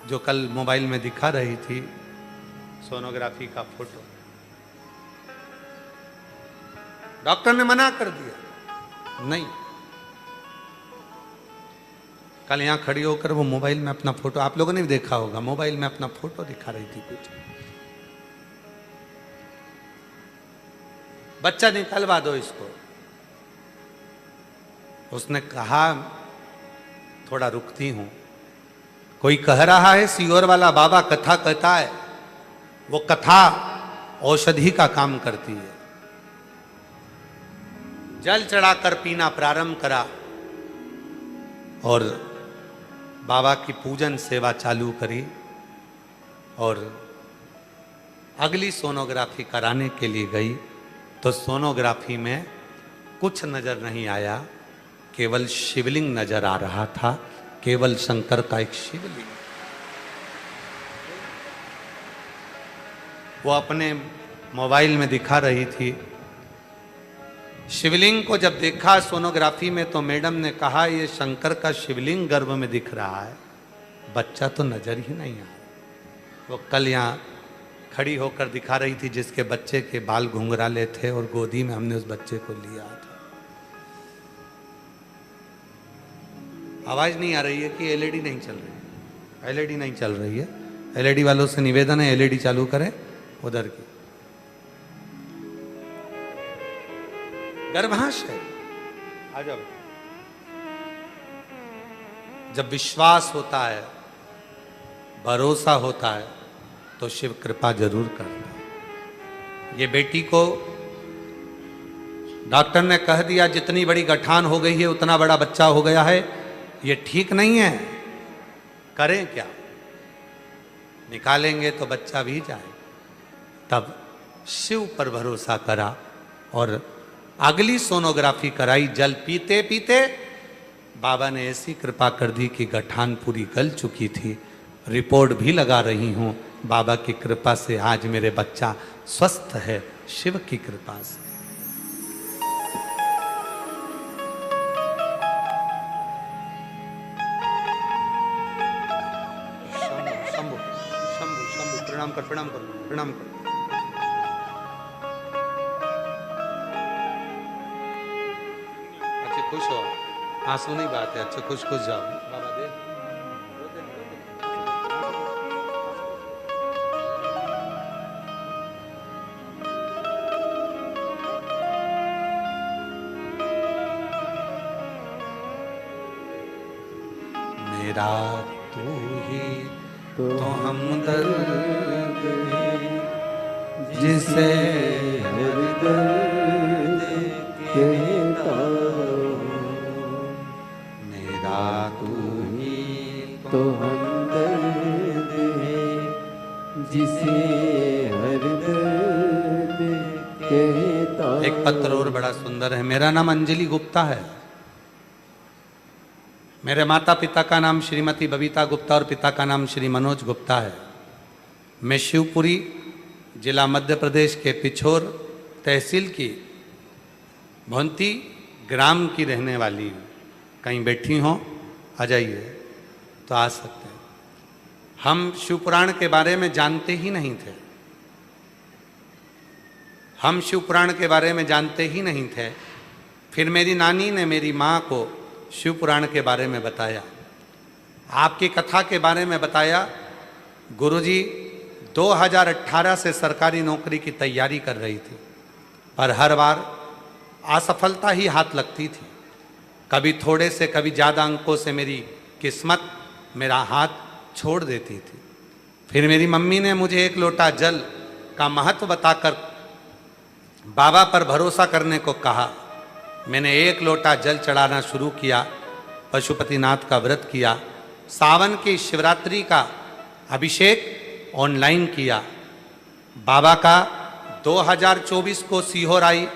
जो कल मोबाइल में दिखा रही थी सोनोग्राफी का फोटो, डॉक्टर ने मना कर दिया, नहीं। कल यहां खड़ी होकर वो मोबाइल में अपना फोटो, आप लोगों ने भी देखा होगा, मोबाइल में अपना फोटो दिखा रही थी कुछ। बच्चा निकलवा दो इसको। उसने कहा थोड़ा रुकती हूं, कोई कह रहा है सीहोर वाला बाबा कथा कहता है, वो कथा औषधि का काम करती है। जल चढ़ाकर पीना प्रारंभ करा और बाबा की पूजन सेवा चालू करी और अगली सोनोग्राफी कराने के लिए गई तो सोनोग्राफी में कुछ नजर नहीं आया, केवल शिवलिंग नजर आ रहा था, केवल शंकर का एक शिवलिंग। वो अपने मोबाइल में दिखा रही थी। शिवलिंग को जब देखा सोनोग्राफी में तो मैडम ने कहा ये शंकर का शिवलिंग गर्भ में दिख रहा है, बच्चा तो नजर ही नहीं आ रहा। वो कल यहाँ खड़ी होकर दिखा रही थी जिसके बच्चे के बाल घुंघराले थे और गोदी में हमने उस बच्चे को लिया था। आवाज नहीं आ रही है कि एलईडी नहीं चल रही है? एलईडी नहीं चल रही है। एलईडी वालों से निवेदन है एलईडी चालू करें उधर की। गर्भाशय आ जाओ। जब विश्वास होता है, भरोसा होता है तो शिव कृपा जरूर करता है। ये बेटी को डॉक्टर ने कह दिया जितनी बड़ी गठान हो गई है उतना बड़ा बच्चा हो गया है, ये ठीक नहीं है, करें क्या? निकालेंगे तो बच्चा भी जाए। तब शिव पर भरोसा करा और अगली सोनोग्राफी कराई। जल पीते पीते बाबा ने ऐसी कृपा कर दी कि गठान पूरी गल चुकी थी। रिपोर्ट भी लगा रही हूँ। बाबा की कृपा से आज मेरे बच्चा स्वस्थ है, शिव की कृपा से। शंभु शंभु शंभु प्रणाम कर, प्रणाम कर, प्रणाम कर। अच्छे खुश हो, आंसू नहीं बात है, अच्छे खुश खुश जाओ। बाबा दे मेरा तू ही तो हमदर्द जिसे हर दर्द कहता मेरा तू ही तो हमदर्द है, जिसे हर दर्द कहता। एक पत्र और बड़ा सुंदर है। मेरा नाम अंजलि गुप्ता है। मेरे माता पिता का नाम श्रीमती बबीता गुप्ता और पिता का नाम श्री मनोज गुप्ता है। मैं शिवपुरी जिला मध्य प्रदेश के पिछोर तहसील की भोंती ग्राम की रहने वाली हूँ। कहीं बैठी हो आ जाइए तो आ सकते हैं। हम शिवपुराण के बारे में जानते ही नहीं थे। हम शिवपुराण के बारे में जानते ही नहीं थे। फिर मेरी नानी ने मेरी माँ को शिवपुराण के बारे में बताया, आपकी कथा के बारे में बताया। गुरुजी 2018 से सरकारी नौकरी की तैयारी कर रही थी, पर हर बार असफलता ही हाथ लगती थी। कभी थोड़े से कभी ज़्यादा अंकों से मेरी किस्मत मेरा हाथ छोड़ देती थी। फिर मेरी मम्मी ने मुझे एक लोटा जल का महत्व बताकर बाबा पर भरोसा करने को कहा। मैंने एक लोटा जल चढ़ाना शुरू किया, पशुपतिनाथ का व्रत किया, सावन की शिवरात्रि का अभिषेक ऑनलाइन किया। बाबा का 2024 को सीहोर आई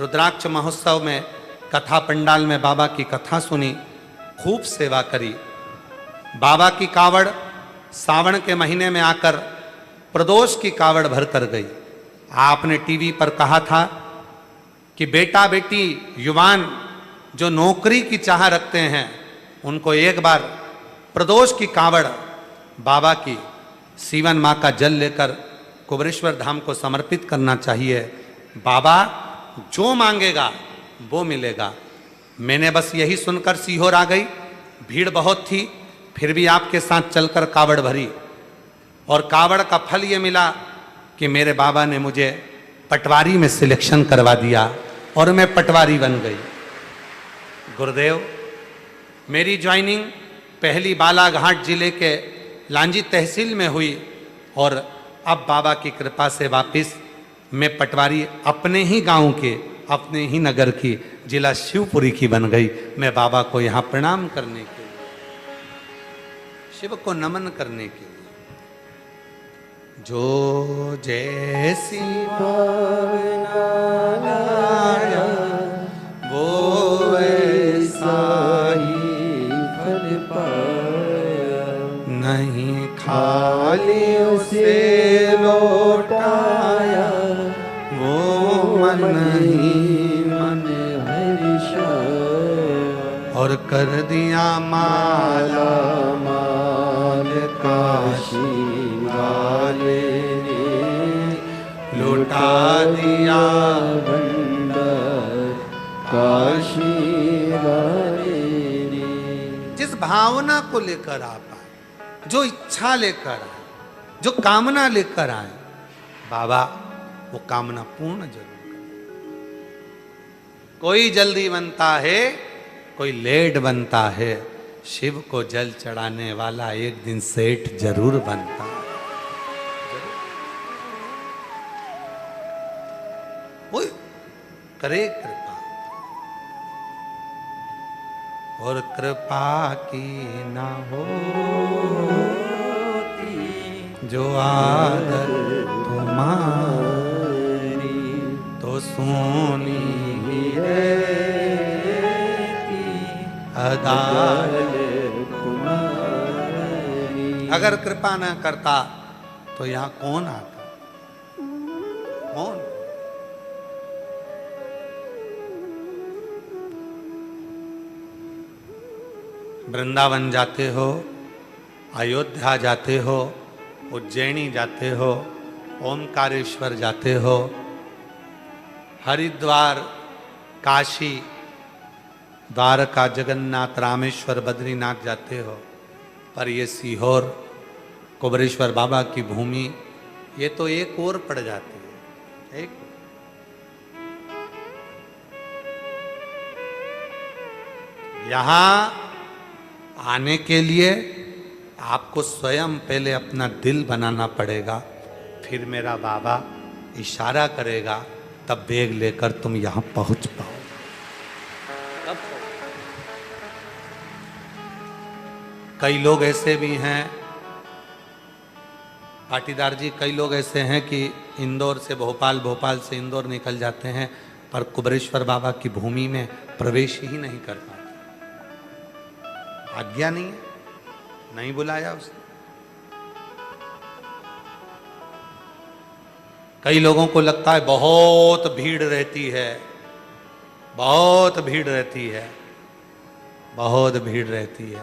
रुद्राक्ष महोत्सव में कथा पंडाल में बाबा की कथा सुनी, खूब सेवा करी। बाबा की कावड़ सावन के महीने में आकर प्रदोष की कावड़ भर कर गई। आपने टीवी पर कहा था कि बेटा बेटी युवान जो नौकरी की चाह रखते हैं उनको एक बार प्रदोष की कावड़ बाबा की सीवन माँ का जल लेकर कुबरेश्वर धाम को समर्पित करना चाहिए। बाबा जो मांगेगा वो मिलेगा। मैंने बस यही सुनकर सीहोर आ गई। भीड़ बहुत थी, फिर भी आपके साथ चलकर कावड़ भरी और कावड़ का फल ये मिला कि मेरे बाबा ने मुझे पटवारी में सिलेक्शन करवा दिया और मैं पटवारी बन गई। गुरुदेव, मेरी ज्वाइनिंग पहली बालाघाट जिले के लांजी तहसील में हुई और अब बाबा की कृपा से वापस मैं पटवारी अपने ही गांव के, अपने ही नगर की, जिला शिवपुरी की बन गई। मैं बाबा को यहाँ प्रणाम करने के लिए, शिव को नमन करने के लिए। जो जैसी भावना लाया वो वैसा ही फल पाया, नहीं खाली उसे लौटाया, वो मन ही मन हर्षाया। और कर दिया माला माल काशी वाले ने लुटा दिया भंडार काशी वाले ने। जिस भावना को लेकर आप आए, जो इच्छा लेकर आए, जो कामना लेकर आए, बाबा वो कामना पूर्ण जरूर करे। कोई जल्दी बनता है, कोई लेट बनता है। शिव को जल चढ़ाने वाला एक दिन सेठ जरूर बनता है। वो करे कृपा, और कृपा की ना हो जो आदर तुम्हारी दाल। तुम्हारी। अगर कृपा न करता तो यहाँ कौन आता? कौन? वृंदावन जाते हो, अयोध्या जाते हो, उज्जैनी जाते हो, ओमकारेश्वर जाते हो, हरिद्वार, काशी, द्वारका, जगन्नाथ, रामेश्वर, बद्रीनाथ जाते हो, पर ये सीहोर कुबरेश्वर बाबा की भूमि ये तो एक और पड़ जाती है। एक यहां आने के लिए आपको स्वयं पहले अपना दिल बनाना पड़ेगा, फिर मेरा बाबा इशारा करेगा, तब बैग लेकर तुम यहां पहुंच पाओ। कई लोग ऐसे भी हैं पाटीदार जी, कई लोग ऐसे हैं कि इंदौर से भोपाल, भोपाल से इंदौर निकल जाते हैं, पर कुबरेश्वर बाबा की भूमि में प्रवेश ही नहीं कर पाते। आज्ञा नहीं है, नहीं बुलाया उसने। कई लोगों को लगता है बहुत भीड़ रहती है, बहुत भीड़ रहती है, बहुत भीड़ रहती है।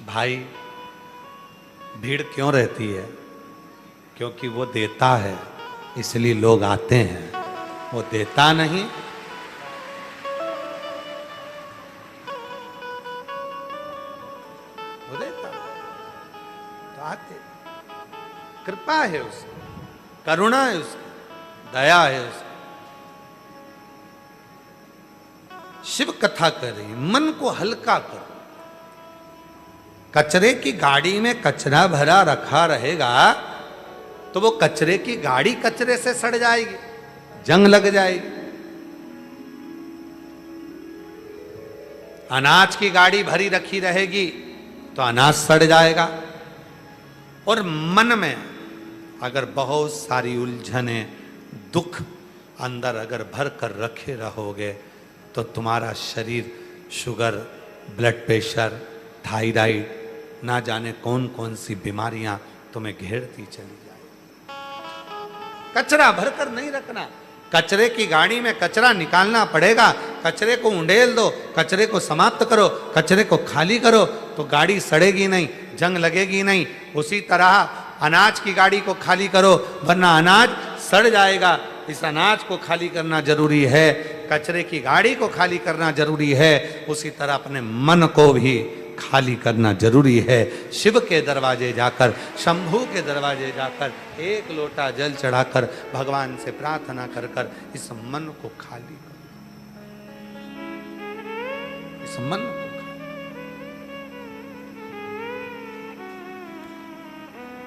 भाई, भीड़ क्यों रहती है? क्योंकि वो देता है, इसलिए लोग आते हैं। वो देता नहीं, वो देता तो आते। कृपा है उसकी, करुणा है उसकी, दया है उसकी। शिव कथा करें, मन को हल्का करो। कचरे की गाड़ी में कचरा भरा रखा रहेगा तो वो कचरे की गाड़ी कचरे से सड़ जाएगी, जंग लग जाएगी। अनाज की गाड़ी भरी रखी रहेगी तो अनाज सड़ जाएगा। और मन में अगर बहुत सारी उलझने, दुख अंदर अगर भर कर रखे रहोगे तो तुम्हारा शरीर शुगर, ब्लड प्रेशर, थायराइड, ना जाने कौन कौन सी बीमारियां तुम्हें घेरती चली जाए। कचरा भरकर नहीं रखना। कचरे की गाड़ी में कचरा निकालना पड़ेगा। कचरे को उंडेल दो, कचरे को समाप्त करो, कचरे को खाली करो तो गाड़ी सड़ेगी नहीं, जंग लगेगी नहीं। उसी तरह अनाज की गाड़ी को खाली करो, वरना अनाज सड़ जाएगा। इस अनाज को खाली करना जरूरी है, कचरे की गाड़ी को खाली करना जरूरी है। उसी तरह अपने मन को भी खाली करना जरूरी है। शिव के दरवाजे जाकर, शंभू के दरवाजे जाकर एक लोटा जल चढ़ाकर भगवान से प्रार्थना कर कर इस मन को खाली करो। इस मन को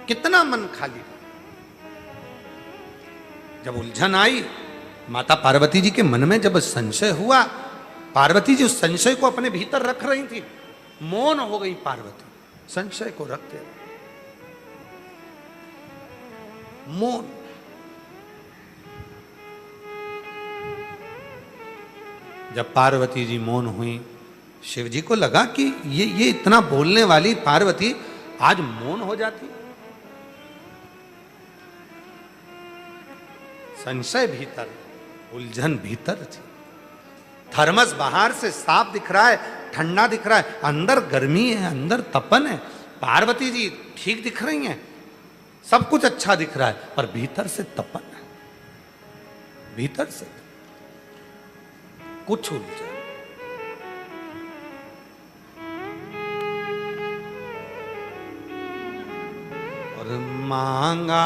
कितना मन खाली। जब उलझन आई, माता पार्वती जी के मन में जब संशय हुआ, पार्वती जी उस संशय को अपने भीतर रख रही थी। मौन हो गई पार्वती, संशय को रखते रहे। मौन। जब पार्वती जी मौन हुई, शिव जी को लगा कि ये इतना बोलने वाली पार्वती आज मौन हो जाती। संशय भीतर, उलझन भीतर थी। थर्मस बाहर से साफ दिख रहा है, ठंडा दिख रहा है, अंदर गर्मी है, अंदर तपन है। पार्वती जी ठीक दिख रही हैं, सब कुछ अच्छा दिख रहा है, पर भीतर से तपन है, भीतर से कुछ उलझन। और मांगा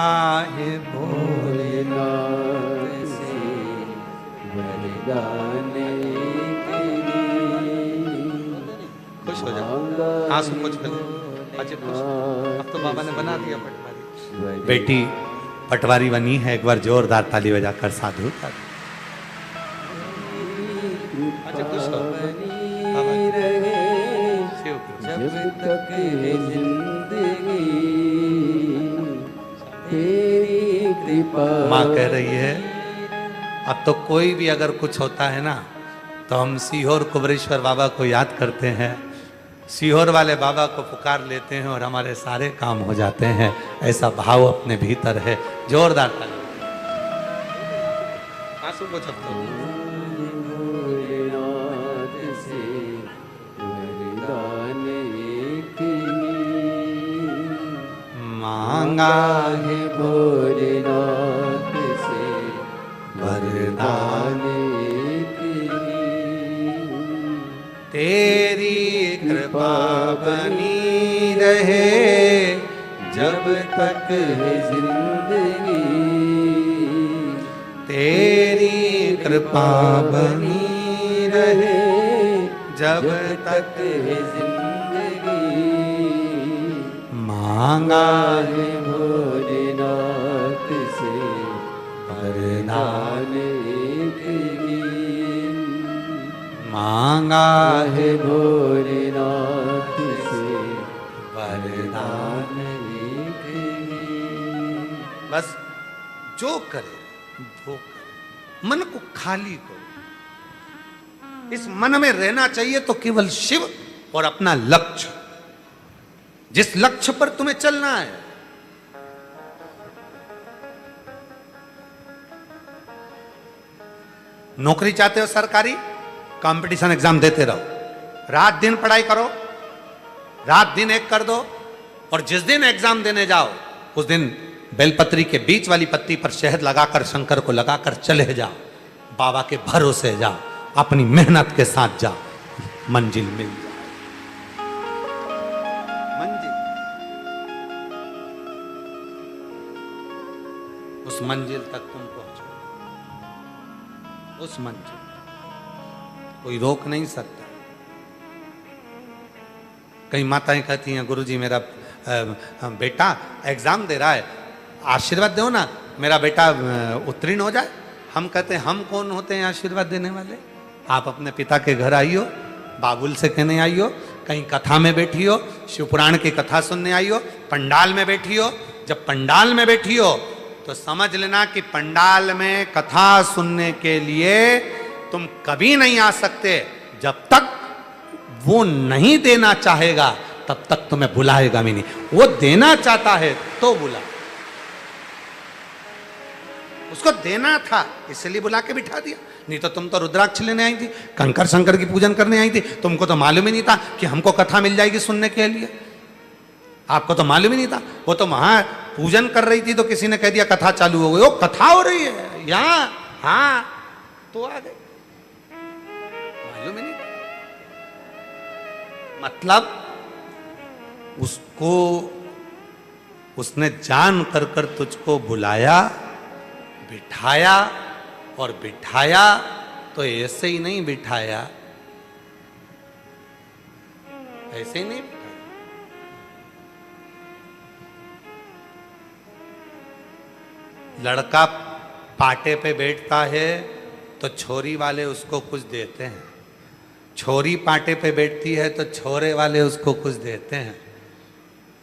है भोलेनाथ से वरदाने के लिए। खुश हो जाओ, आंसू कुछ कर। अच्छा खुश, अब तो बाबा ने बना दिया पटवारी। बेटी पटवारी बनी है, एक बार जोरदार ताली बजाकर साधु कर। अच्छा खुश हो। जब तक है जिंदगी तेरी कृपा। माँ कह रही है अब तो कोई भी अगर कुछ होता है ना तो हम सीहोर कुबरेश्वर बाबा को याद करते हैं, सीहोर वाले बाबा को पुकार लेते हैं और हमारे सारे काम हो जाते हैं। ऐसा भाव अपने भीतर है। जोरदार ताली। आंसू को छपतो भोलेनाथ से वरदान एक ही मांगा है, भोलेनाथ से वरदान एक ही तेरी कृपा बनी रहे जब तक है जिंदगी, तेरी कृपा बनी रहे जब तक है जिंदगी मांगा है भोलेनाथ से वरदान एक ही मांगा है, भोलेनाथ से वरदान। एक ही बस जो करे वो करे, मन को खाली करो। इस मन में रहना चाहिए तो केवल शिव और अपना लक्ष्य, जिस लक्ष्य पर तुम्हें चलना है। नौकरी चाहते हो सरकारी, कंपटीशन एग्जाम देते रहो, रात दिन पढ़ाई करो, रात दिन एक कर दो, और जिस दिन एग्जाम देने जाओ उस दिन बेलपत्री के बीच वाली पत्ती पर शहद लगाकर शंकर को लगाकर चले जाओ, बाबा के भरोसे जाओ, अपनी मेहनत के साथ जाओ, मंजिल मिल जाए। मंजिल, उस मंजिल तक तुम पहुंचो, उस मंजिल कोई रोक नहीं सकता। कई माताएं कहती हैं गुरुजी मेरा बेटा एग्जाम दे रहा है, आशीर्वाद दो ना, मेरा बेटा उत्तीर्ण हो जाए। हम कहते हैं हम कौन होते हैं आशीर्वाद देने वाले? आप अपने पिता के घर आइयो, बाबुल से कहने आइयो, कहीं कथा में बैठी हो, शिवपुराण की कथा सुनने आई हो, पंडाल में बैठी हो। जब पंडाल में बैठी हो तो समझ लेना कि पंडाल में कथा सुनने के लिए तुम कभी नहीं आ सकते जब तक वो नहीं देना चाहेगा, तब तक तुम्हें बुलाएगा भी नहीं। वो देना चाहता है तो बुला, उसको देना था इसलिए बुला के बिठा दिया। नहीं तो तुम तो रुद्राक्ष लेने आई थी, कंकर शंकर की पूजन करने आई थी, तुमको तो मालूम ही नहीं था कि हमको कथा मिल जाएगी सुनने के लिए। आपको तो मालूम ही नहीं था। वो तो वहां पूजन कर रही थी तो किसी ने कह दिया कथा चालू हो गई, वो कथा हो रही है यहाँ, हाँ तो आ गए, मालूम ही नहीं था। मतलब उसको, उसने जान कर कर तुझको बुलाया, बिठाया, और बिठाया तो ऐसे ही नहीं बिठाया, ऐसे ही नहीं बिठाया। लड़का पाटे पे बैठता है तो छोरी वाले उसको कुछ देते हैं, छोरी पाटे पे बैठती है तो छोरे वाले उसको कुछ देते हैं।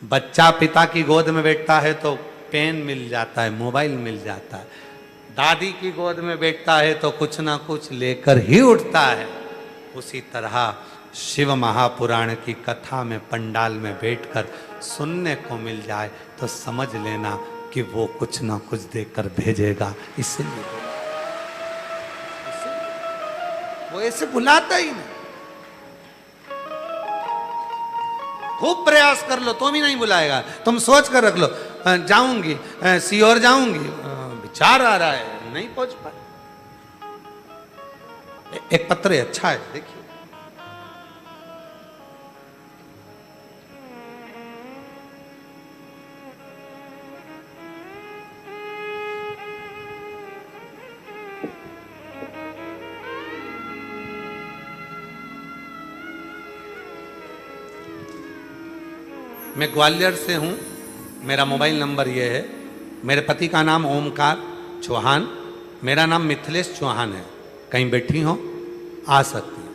बच्चा पिता की गोद में बैठता है तो पेन मिल जाता है, मोबाइल मिल जाता है। दादी की गोद में बैठता है तो कुछ ना कुछ लेकर ही उठता है। उसी तरह शिव महापुराण की कथा में पंडाल में बैठकर सुनने को मिल जाए तो समझ लेना कि वो कुछ ना कुछ देकर भेजेगा। इसलिए वो ऐसे बुलाता ही नहीं। खूब प्रयास कर लो तो भी नहीं बुलाएगा। तुम सोच कर रख लो जाऊंगी सीहोर जाऊंगी, विचार आ रहा है नहीं पहुंच पाए। एक पत्र है, अच्छा है, देखिए। मैं ग्वालियर से हूँ, मेरा मोबाइल नंबर ये है। मेरे पति का नाम ओमकार चौहान, मेरा नाम मिथिलेश चौहान है। कहीं बैठी हो आ सकती हैं।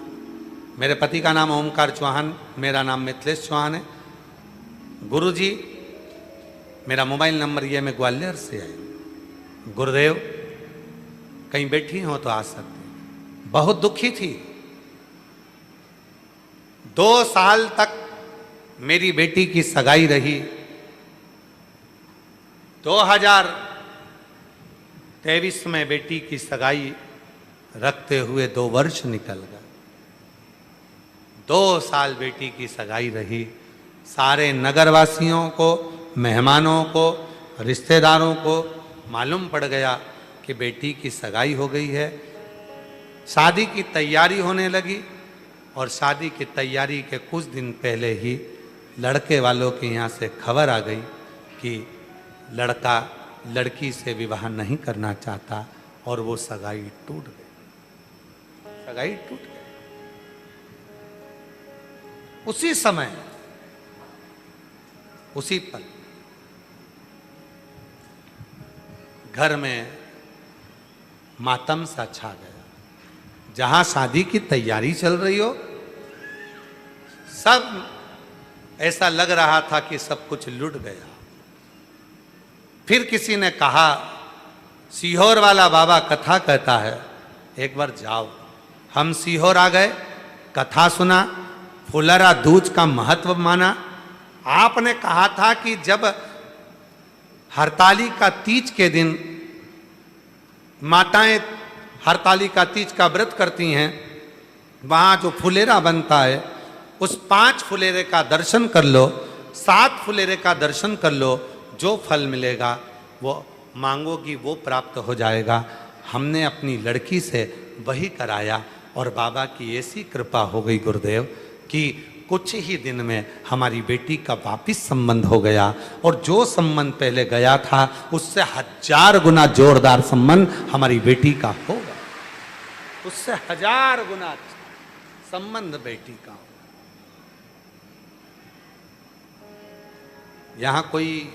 मेरे पति का नाम ओमकार चौहान, मेरा नाम मिथिलेश चौहान है। गुरुजी मेरा मोबाइल नंबर ये, मैं ग्वालियर से आई। गुरुदेव कहीं बैठी हो तो आ सकती हैं। बहुत दुखी थी, 2 साल तक मेरी बेटी की सगाई रही। 2023 में बेटी की सगाई रखते हुए 2 वर्ष निकल गए। 2 साल बेटी की सगाई रही। सारे नगरवासियों को, मेहमानों को, रिश्तेदारों को मालूम पड़ गया कि बेटी की सगाई हो गई है। शादी की तैयारी होने लगी और शादी की तैयारी के कुछ दिन पहले ही लड़के वालों के यहाँ से खबर आ गई कि लड़का लड़की से विवाह नहीं करना चाहता और वो सगाई टूट गई। सगाई टूट गई। उसी समय, उसी पल घर में मातम सा छा गया। जहां शादी की तैयारी चल रही हो, सब ऐसा लग रहा था कि सब कुछ लुट गया। फिर किसी ने कहा, सीहोर वाला बाबा कथा कहता है, एक बार जाओ। हम सीहोर आ गए, कथा सुना, फुलरा दूज का महत्व माना। आपने कहा था कि जब हरतालिका तीज के दिन माताएं हरतालिका तीज का व्रत करती हैं, वहाँ जो फुलेरा बनता है, उस 5 फुलेरे का दर्शन कर लो, 7 फुलेरे का दर्शन कर लो, जो फल मिलेगा वो मांगोगी वो प्राप्त हो जाएगा। हमने अपनी लड़की से वही कराया और बाबा की ऐसी कृपा हो गई गुरुदेव कि कुछ ही दिन में हमारी बेटी का वापिस संबंध हो गया। और जो संबंध पहले गया था उससे 1000 गुना जोरदार संबंध हमारी बेटी का हो गया। उससे 1000 गुना संबंध बेटी का हो। यहां कोई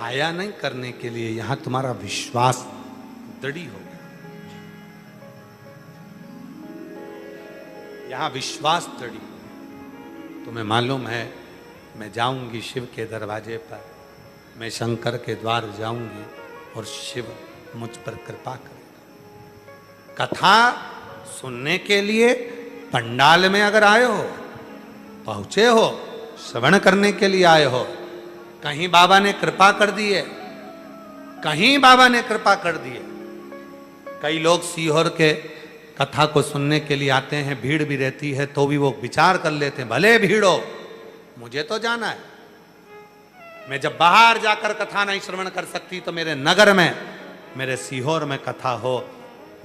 आया नहीं करने के लिए, यहां तुम्हारा विश्वास दृढ़ हो गया। यहां विश्वास दृढ़। तुम्हें मालूम है, मैं जाऊंगी शिव के दरवाजे पर, मैं शंकर के द्वार जाऊंगी और शिव मुझ पर कृपा करेगा। कथा सुनने के लिए पंडाल में अगर आए हो, पहुंचे हो, श्रवण करने के लिए आए हो, कहीं बाबा ने कृपा कर दी है, कहीं बाबा ने कृपा कर दी है। कई लोग सीहोर के कथा को सुनने के लिए आते हैं, भीड़ भी रहती है तो भी वो विचार कर लेते हैं, भले भीड़ हो, मुझे तो जाना है। मैं जब बाहर जाकर कथा नहीं श्रवण कर सकती तो मेरे नगर में, मेरे सीहोर में कथा हो।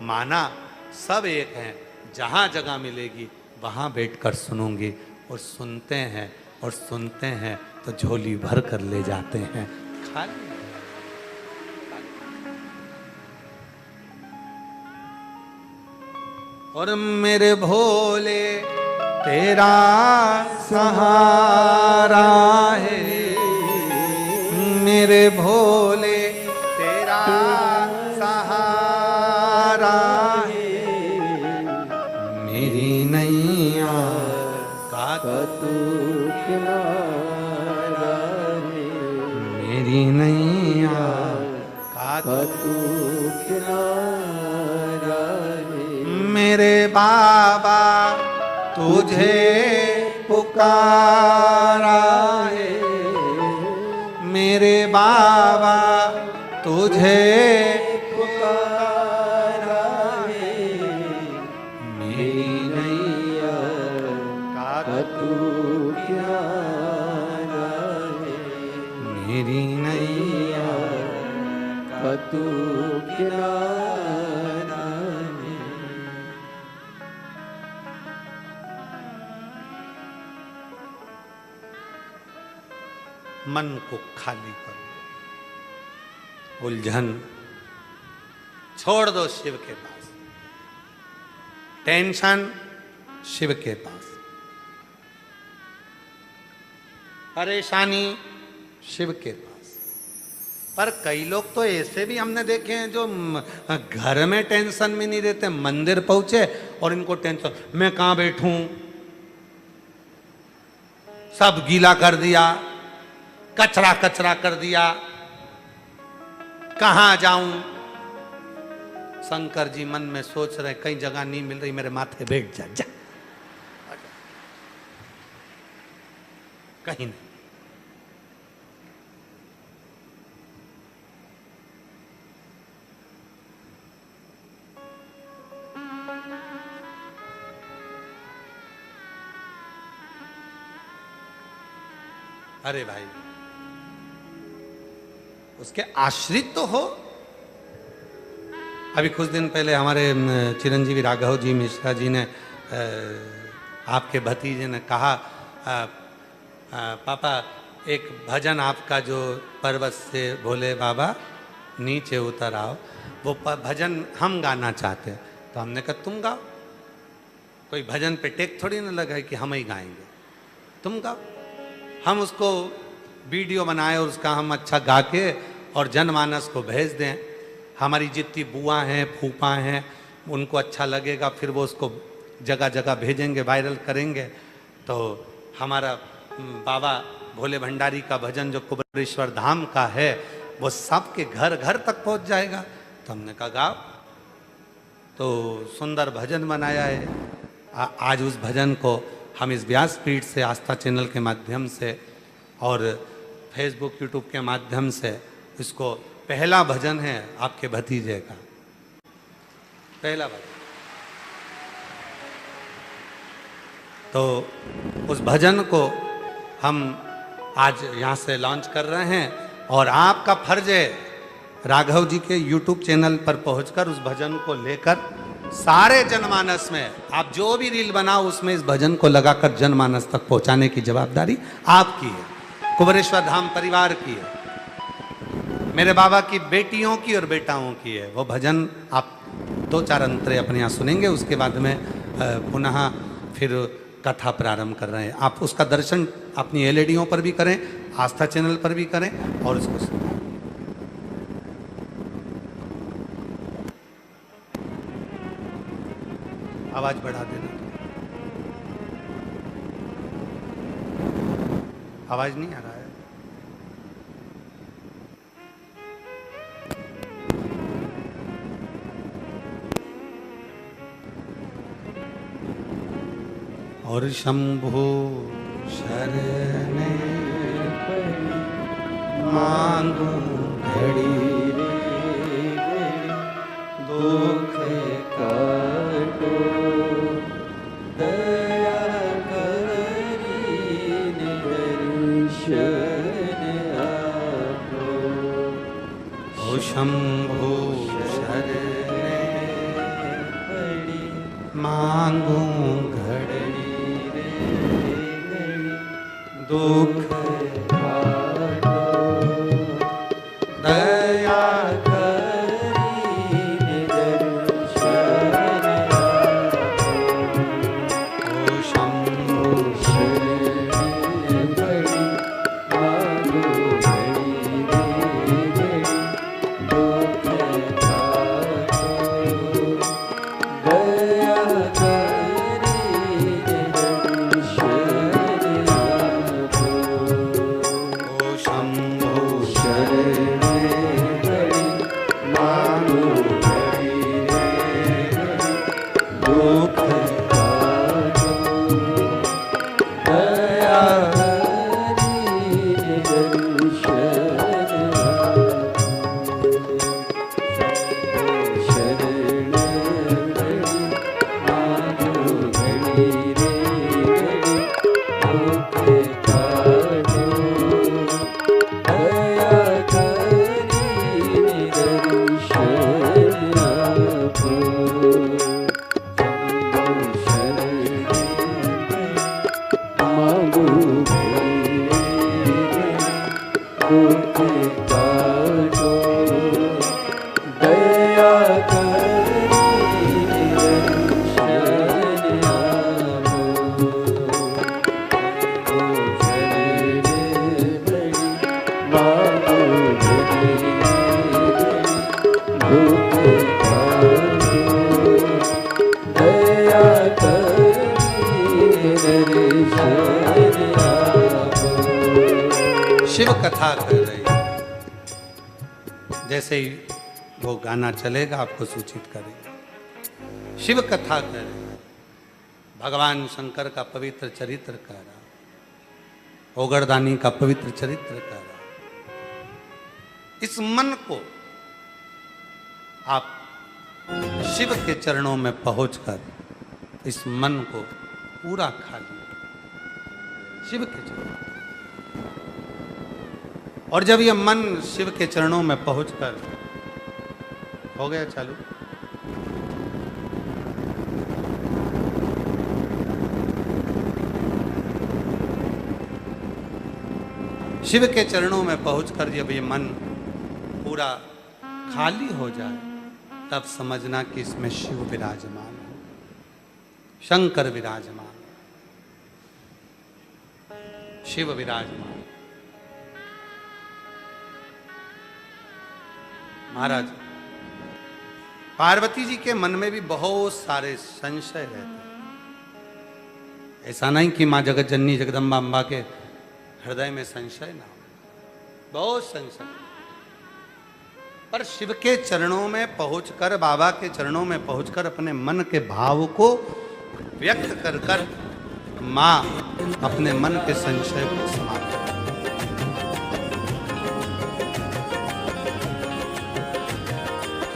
माना सब एक हैं, जहां जगह मिलेगी वहां बैठकर सुनूंगी। और सुनते हैं और सुनते हैं तो झोली भर कर ले जाते हैं खाली। और मेरे भोले तेरा सहारा है, मेरे भोले तेरा सहारा है, मेरी नैया का तू किनारा है, मेरी नैया का तू किनारा है, मेरे बाबा तुझे पुकारा है, मेरे बाबा तुझे पुकारा है, मेरी नैया का तू किनारा है, मेरी नैया तू किनारा है। मन को खाली करो, उलझन छोड़ दो शिव के पास, टेंशन शिव के पास, परेशानी शिव के पास। पर कई लोग तो ऐसे भी हमने देखे हैं जो घर में टेंशन में नहीं रहते, मंदिर पहुंचे और इनको टेंशन, मैं कहां बैठूं, सब गीला कर दिया, कचरा कचरा कर दिया, कहां जाऊं। शंकर जी मन में सोच रहे, कई जगह नहीं मिल रही, मेरे माथे बैठ जा, जा। कहीं नहीं। अरे भाई, उसके आश्रित तो हो। अभी कुछ दिन पहले हमारे चिरंजीवी राघव जी मिश्रा जी ने आपके भतीजे ने कहा, पापा एक भजन आपका जो पर्वत से भोले बाबा नीचे उतर आओ, वो भजन हम गाना चाहते हैं। तो हमने कहा तुम गाओ, कोई भजन पे टेक थोड़ी ना लगा है कि हम ही गाएंगे, तुम गाओ। हम उसको वीडियो बनाए और उसका हम अच्छा गा के और जनमानस को भेज दें। हमारी जितनी बुआ हैं फूफा हैं उनको अच्छा लगेगा, फिर वो उसको जगह जगह भेजेंगे, वायरल करेंगे। तो हमारा बाबा भोले भंडारी का भजन जो कुबेरेश्वर धाम का है वो सबके घर घर तक पहुंच जाएगा। तो हमने कहा गाओ। तो सुंदर भजन बनाया है। आज उस भजन को हम इस व्यासपीठ से, आस्था चैनल के माध्यम से और फेसबुक यूट्यूब के माध्यम से, इसको पहला भजन है आपके भतीजे का, पहला भजन। तो उस भजन को हम आज यहाँ से लॉन्च कर रहे हैं और आपका फर्ज है राघव जी के यूट्यूब चैनल पर पहुंचकर उस भजन को लेकर सारे जनमानस में, आप जो भी रील बनाओ उसमें इस भजन को लगाकर जनमानस तक पहुंचाने की जवाबदारी आपकी है, कुबेरेश्वर धाम परिवार की है, मेरे बाबा की बेटियों की और बेटाओं की है। वो भजन आप 2-4 अंतरे अपने यहाँ सुनेंगे, उसके बाद में पुनः फिर कथा प्रारंभ कर रहे हैं। आप उसका दर्शन अपनी एलईडीओं पर भी करें, आस्था चैनल पर भी करें और उसको सुनें। आवाज बढ़ा देना, आवाज नहीं आ रहा है। और शंभो शरणे मांगू घड़ी रे दुख काटो, दया करीने दर्शन आपो। ओ शंभो शरणे मांगू घड़ी दुख काटो, दया करीने दर्शन आपो। ओ शंभो शरणे बड़ी मांगो घड़ी रे घड़ी दुख काटो, दया करीने दर्शन आपो। ओ शंभो शरणे बड़ी मांगो घड़ी रे घड़ी दुख काटो, दया करीने दर्शन आपो। शरणे बड़ी मांगो घड़ी रे घड़ी दुख काटो, दया करीने दर्शन आपो। मांगो घड़ी दुख काटो, दया करीने दर्शन आपो। शरणे बड़ी मांगो घड़ी दुख काटो, दया करीने दर्शन आपो। शिव कथा कर रही। जैसे ही वो गाना चलेगा आपको सूचित करेगा। शिव कथा कर रही, भगवान शंकर का पवित्र चरित्र कह रहा। ओगरदानी का पवित्र चरित्र कह रहा है। इस मन को आप शिव के चरणों में पहुंचकर इस मन को पूरा खा लिया शिव के चरणों। और जब यह मन शिव के चरणों में पहुंचकर हो गया चालू, शिव के चरणों में पहुंचकर जब ये मन पूरा खाली हो जाए तब समझना कि इसमें शिव विराजमान है, शंकर विराजमान, शिव विराजमान। महाराज पार्वती जी के मन में भी बहुत सारे संशय रहते हैं। ऐसा नहीं कि मां जगत जननी जगदम्बा अम्बा के हृदय में संशय ना हो, बहुत संशय। पर शिव के चरणों में पहुंचकर, बाबा के चरणों में पहुंचकर अपने मन के भाव को व्यक्त कर कर मां अपने मन के संशय को समाप्त कर,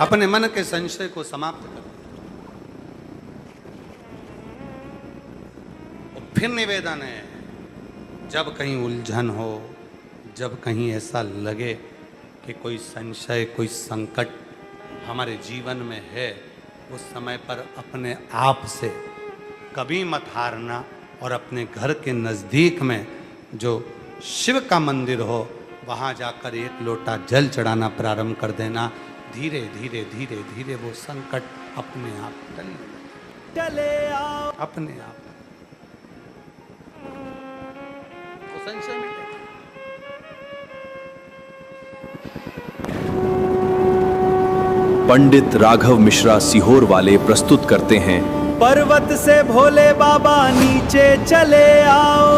अपने मन के संशय को समाप्त कर। और फिर निवेदन है, जब कहीं उलझन हो, जब कहीं ऐसा लगे कि कोई संशय, कोई संकट हमारे जीवन में है, उस समय पर अपने आप से कभी मत हारना और अपने घर के नज़दीक में जो शिव का मंदिर हो वहाँ जाकर एक लोटा जल चढ़ाना प्रारंभ कर देना। धीरे धीरे धीरे धीरे वो संकट अपने आप टले आओ, अपने आप वो संशय मिटे। पंडित राघव मिश्रा सीहोर वाले प्रस्तुत करते हैं पर्वत से भोले बाबा नीचे चले आओ।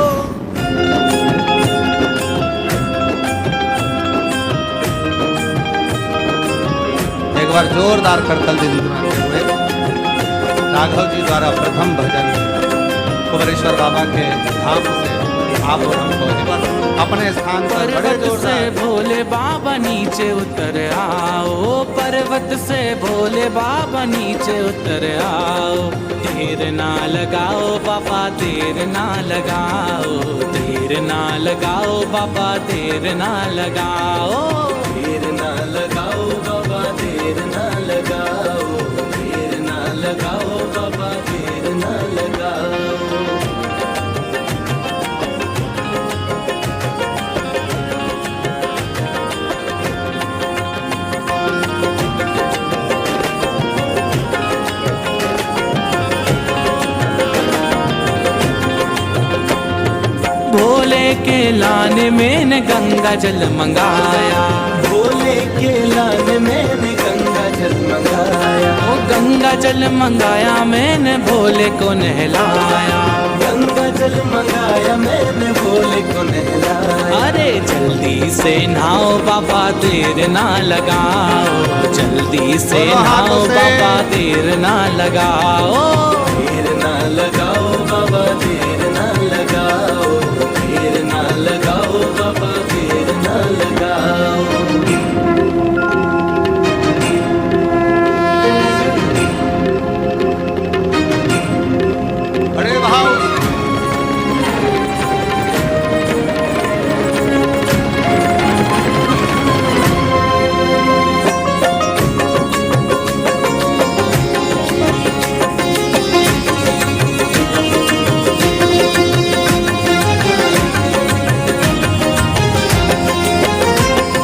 एक बार जोरदार करतल दिन हुए राघव जी द्वारा प्रथम भजन कुबरेश्वर बाबा के धाम से आप और हमको एक बार अपने स्थान पर बड़े पर्वत से भोले बाबा नीचे उतर आओ, पर्वत से भोले बाबा नीचे उतर आओ। देर ना लगाओ बाबा, देर ना लगाओ, देर ना लगाओ बाबा, देर ना लगाओ, देर ना लगाओ बाबा, देर ना लगाओ, देर ना लगाओ बाबा, देर ना लगाओ। भोले के लाने मैंने गंगा जल मंगाया, भोले के लाने मैंने गंगा जल मंगाया, ओ गंगा जल मंगाया मैंने भोले को नहलाया, गंगा जल मंगाया मैंने भोले को नहलाया। अरे जल्दी से नहाओ बाबा, देर ना लगाओ, जल्दी से नहाओ बाबा, देर ना लगाओ, देर ना लगाओ बाबा, देर ना लगाओ, देर ना लगाओ बाबा, देर ना लगाओ। बड़े भाव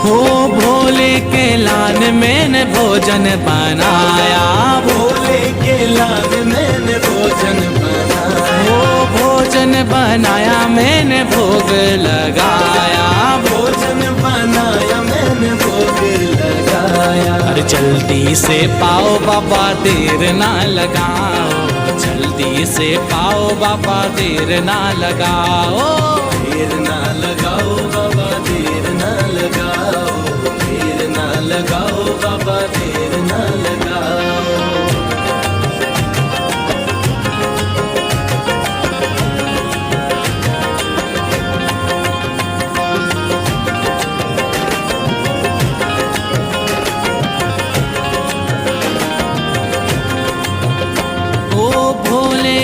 हो भोले के लान मैंने भोजन बनाया, भोले के लान मैंने भोजन बनाया, हो भोजन बनाया मैंने भोग लगाया, भोजन बनाया मैंने भोग लगाया। अरे जल्दी से पाओ बाबा, देर ना लगाओ, जल्दी से पाओ बाबा, देर ना लगाओ, देर ना लगाओ बाबा, देर ना लगाओ, देर ना लगाओ बाबा, देर ना लगाओ।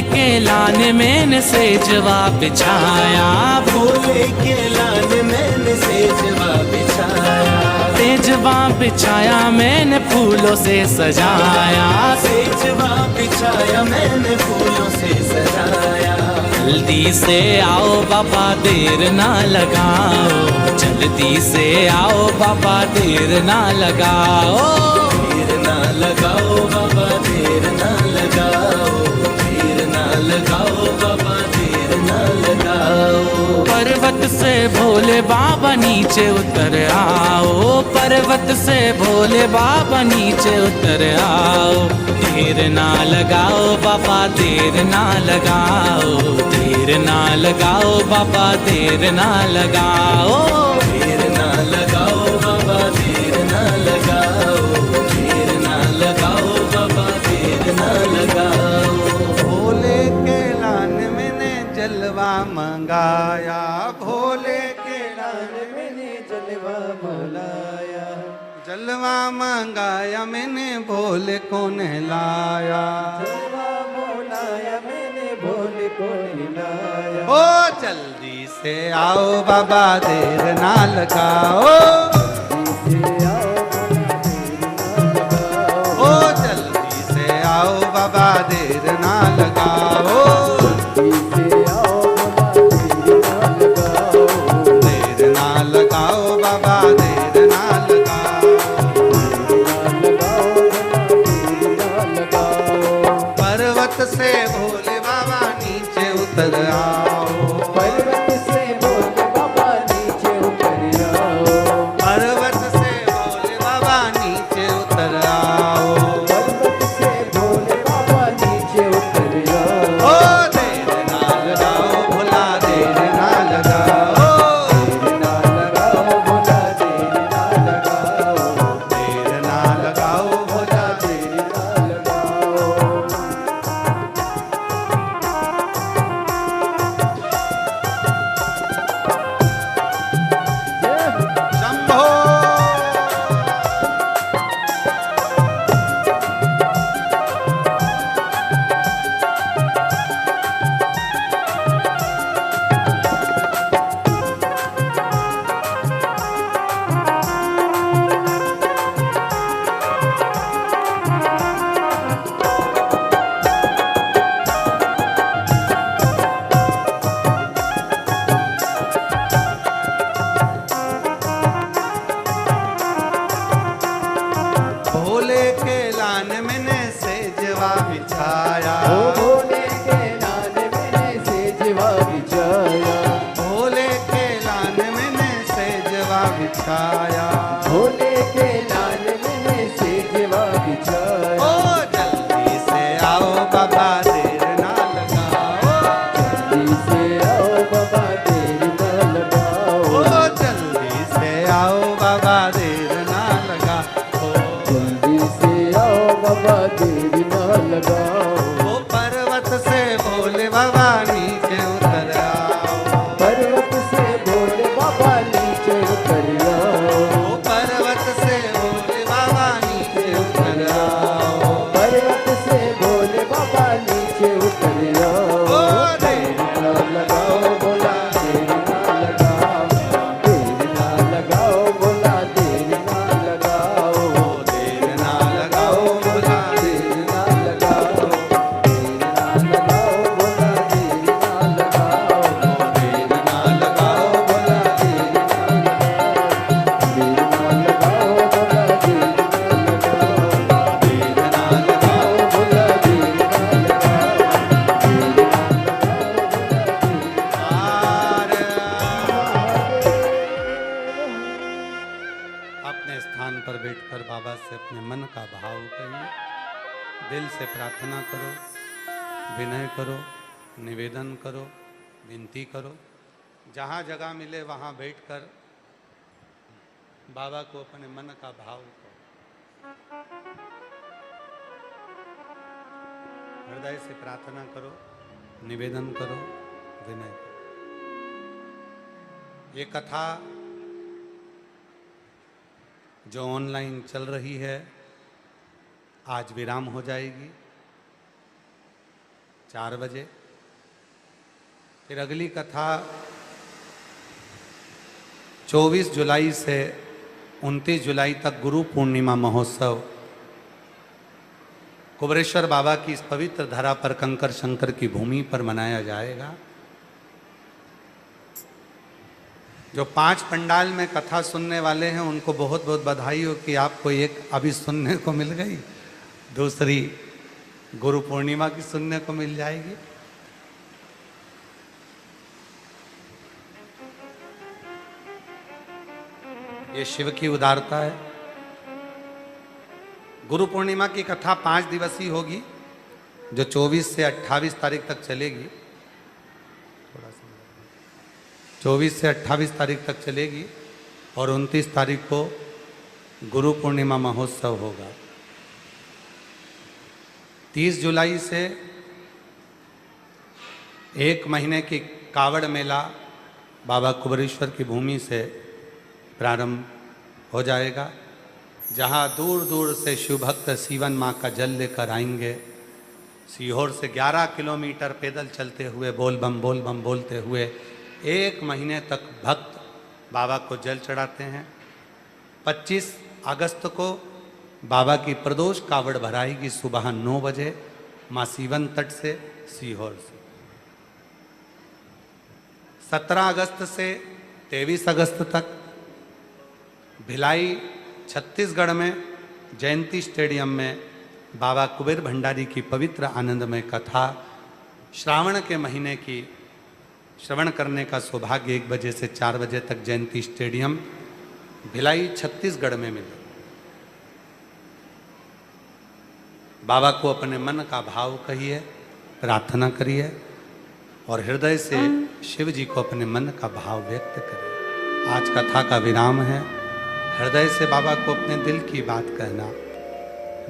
के लान मैंने सेजवा बिछाया, भोले के लान मैंने सेजवा बिछाया, सेजवा बिछाया मैंने फूलों से सजाया, सेजवा बिछाया मैंने फूलों से सजाया। जल्दी से आओ बाबा देर ना लगाओ, जल्दी से आओ बाबा देर ना लगाओ, देर ना लगाओ बाबा देर ना लगाओ, देर ना लगाओ बाबा देर ना लगाओ। पर्वत से भोले बाबा नीचे उतर आओ, पर्वत से भोले बाबा नीचे उतर आओ, देर ना लगाओ बाबा देर ना लगाओ, देर ना लगाओ बाबा देर ना लगाओ, देर ना लगाओ बाबा देर ना लगाओ, देर ना लगाओ बाबा देर ना लगाओ। भोले के लान मैंने जलवा मंगाया, भोले के लान मैंने जलवा बुलाया, जलवा मंगाया मैंने भोले को नहलाया, जलवा बुलाया मैंने भोले को नहलाया। ओ जल्दी से आओ बाबा देर ना लगाओ, ओ जल्दी से आओ बाबा देर ना लगाओ, देर ना लगाओ बाबा देर ना लगाओ। पर्वत से भोले बाबा नीचे उतर आओ, पर्वत से भोले बाबा नीचे उतर आओ, पर्वत से भोले बाबा नीचे उतर आओ, पर्वत से भोले बाबा नीचे उतर आओ। ओ देर ना लगाओ भोला देर ना लगाओ, देर ना लगाओ भोला देर ना लगाओ, देर ना लगाओ भोला देर ना लगाओ। शंभो। भोले के लान मैंने सेजवा बिछाया, भोले के लान मैंने सेजवा बिछाया, भोले के लान मैंने सेजवा बिछाया, भोले के लान मैंने सेजवा बिछाया। ओ जल्दी से आओ बाबा देर ना लगाओ, जल्दी से आओ बाबा देर ना लगाओ, ओ जल्दी से आओ बाबा देर ना लगाओ, जल्दी से आओ बाबा देर ना लगाओ। ओ पर्वत से भोले बाबा नीचे उतर आओ, पर्वत से भोले बाबा नीचे उतर आओ, ओ पर्वत से भोले बाबा नीचे उतर आओ, पर्वत से भोले बाबा नीचे उतर आओ। ओ देर ना लगाओ बोला देर ना लगाओ, देर ना लगाओ बोला देर ना लगाओ, देर ना लगाओ भोला देर ना लगाओ, देर ना लगाओ बोला देर ना लगाओ, देर ना लगाओ बोला देर ना लगाओ, देर ना लगाओ बोला देर ना लगाओ, देर ना लगाओ बोला देर ना अपने स्थान पर बैठकर बाबा से अपने मन का भाव कहिए, दिल से प्रार्थना करो, विनय करो, निवेदन करो, विनती करो, जहाँ जगह मिले वहाँ बैठकर बाबा को अपने मन का भाव करो, हृदय से प्रार्थना करो, निवेदन करो, विनय करो। ये कथा जो ऑनलाइन चल रही है आज विराम हो जाएगी। 4 बजे। फिर अगली कथा 24 जुलाई से 29 जुलाई तक गुरु पूर्णिमा महोत्सव कुबरेश्वर बाबा की इस पवित्र धरा पर कंकर शंकर की भूमि पर मनाया जाएगा। जो 5 पंडाल में कथा सुनने वाले हैं उनको बहुत बहुत बधाई हो कि आपको एक अभी सुनने को मिल गई, दूसरी गुरु पूर्णिमा की सुनने को मिल जाएगी। ये शिव की उदारता है। गुरु पूर्णिमा की कथा 5 दिवसीय होगी, जो 24 से 28 तारीख तक चलेगी। 24 से 28 तारीख तक चलेगी और 29 तारीख को गुरु पूर्णिमा महोत्सव होगा। 30 जुलाई से 1 महीने की कावड़ मेला बाबा कुबरेश्वर की भूमि से प्रारंभ हो जाएगा, जहाँ दूर दूर से शिव भक्त सीवन माँ का जल लेकर आएंगे। सीहोर से 11 किलोमीटर पैदल चलते हुए बोल बम बोलते हुए 1 महीने तक भक्त बाबा को जल चढ़ाते हैं। 25 अगस्त को बाबा की प्रदोष कावड़ भराएगी सुबह 9 बजे माँ सीवन तट से सीहोर से। 17 अगस्त से 23 अगस्त तक भिलाई छत्तीसगढ़ में जयंती स्टेडियम में बाबा कुबेर भंडारी की पवित्र आनंदमय कथा श्रावण के महीने की श्रवण करने का सौभाग्य 1 बजे से 4 बजे तक जयंती स्टेडियम भिलाई छत्तीसगढ़ में मिले। बाबा को अपने मन का भाव कहिए, प्रार्थना करिए और हृदय से शिव जी को अपने मन का भाव व्यक्त करिए। आज कथा का विराम है। हृदय से बाबा को अपने दिल की बात कहना,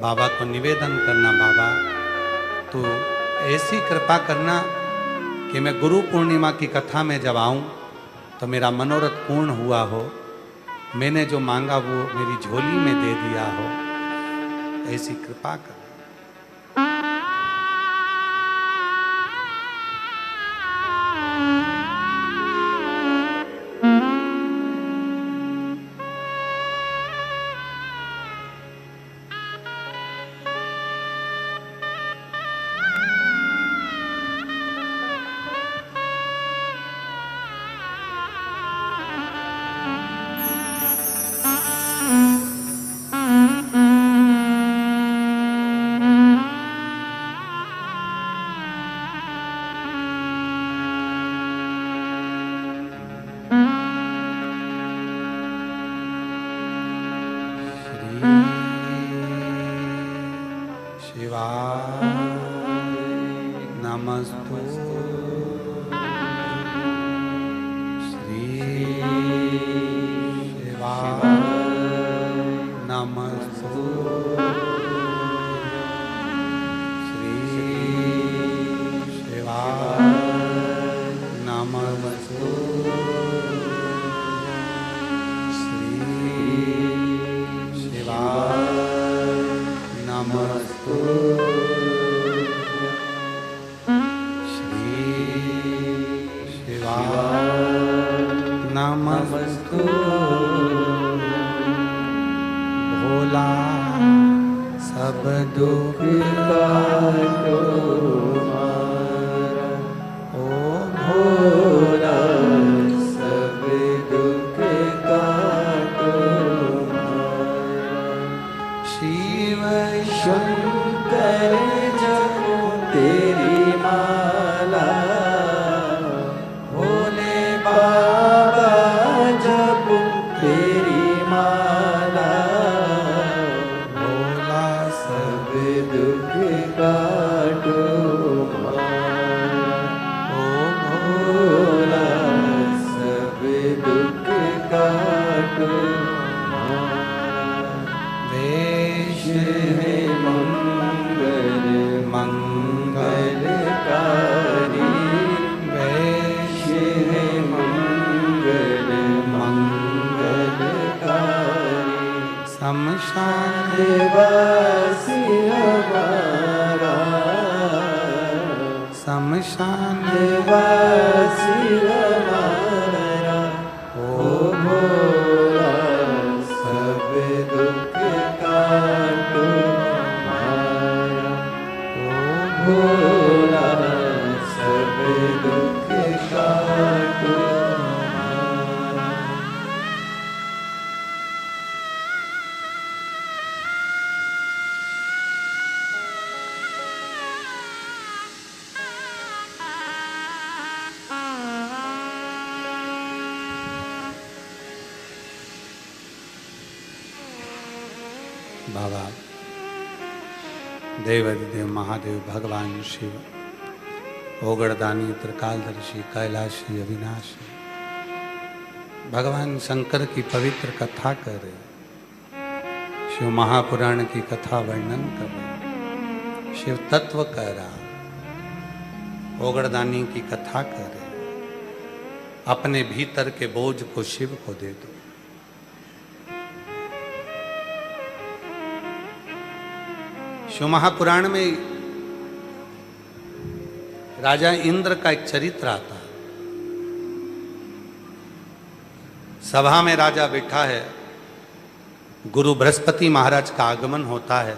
बाबा को निवेदन करना, बाबा तो ऐसी कृपा करना कि मैं गुरु पूर्णिमा की कथा में जब आऊँ तो मेरा मनोरथ पूर्ण हुआ हो, मैंने जो मांगा वो मेरी झोली में दे दिया हो, ऐसी कृपा कर। नमस्तु श्री शिवाय नमस्तु श्री शिवाय नमस्तु श्री शिवाय नमस्तु नमस्तु भोला सब दुख काटो हमारा, ओ भोला सब दुख काटो हमारा। शिव शंकर जपो तेरी माला, भोले बाबा जपो तेरी माला, भोला सब दुख काटो हमारा, ओ भोला सब दुख काटो हमारा। वेश है मंगल मंगलकारी, वेश है मंगल मंगलकारी। शमशान वासी हमारा, शान निवासी हमारा हो भोला, सब दुख काटो हमारा, हो भोला, सब दुख काटो हमारा। बाबा देवाधिदेव महादेव भगवान शिव ओगड़दानी त्रिकालदर्शी कैलाशी अविनाशी भगवान शंकर की पवित्र कथा कर रहे, शिव महापुराण की कथा वर्णन कर रहे, शिव तत्व कह रहा, ओगड़दानी की कथा कर रहे, अपने भीतर के बोझ को शिव को दे दो। शिव महापुराण में राजा इंद्र का एक चरित्र आता है। सभा में राजा बैठा है, गुरु बृहस्पति महाराज का आगमन होता है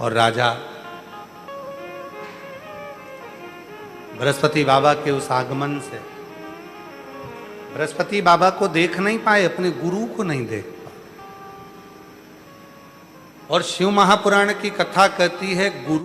और राजा बृहस्पति बाबा के उस आगमन से बृहस्पति बाबा को देख नहीं पाए, अपने गुरु को नहीं देख पाए। और शिव महापुराण की कथा कहती है गुरु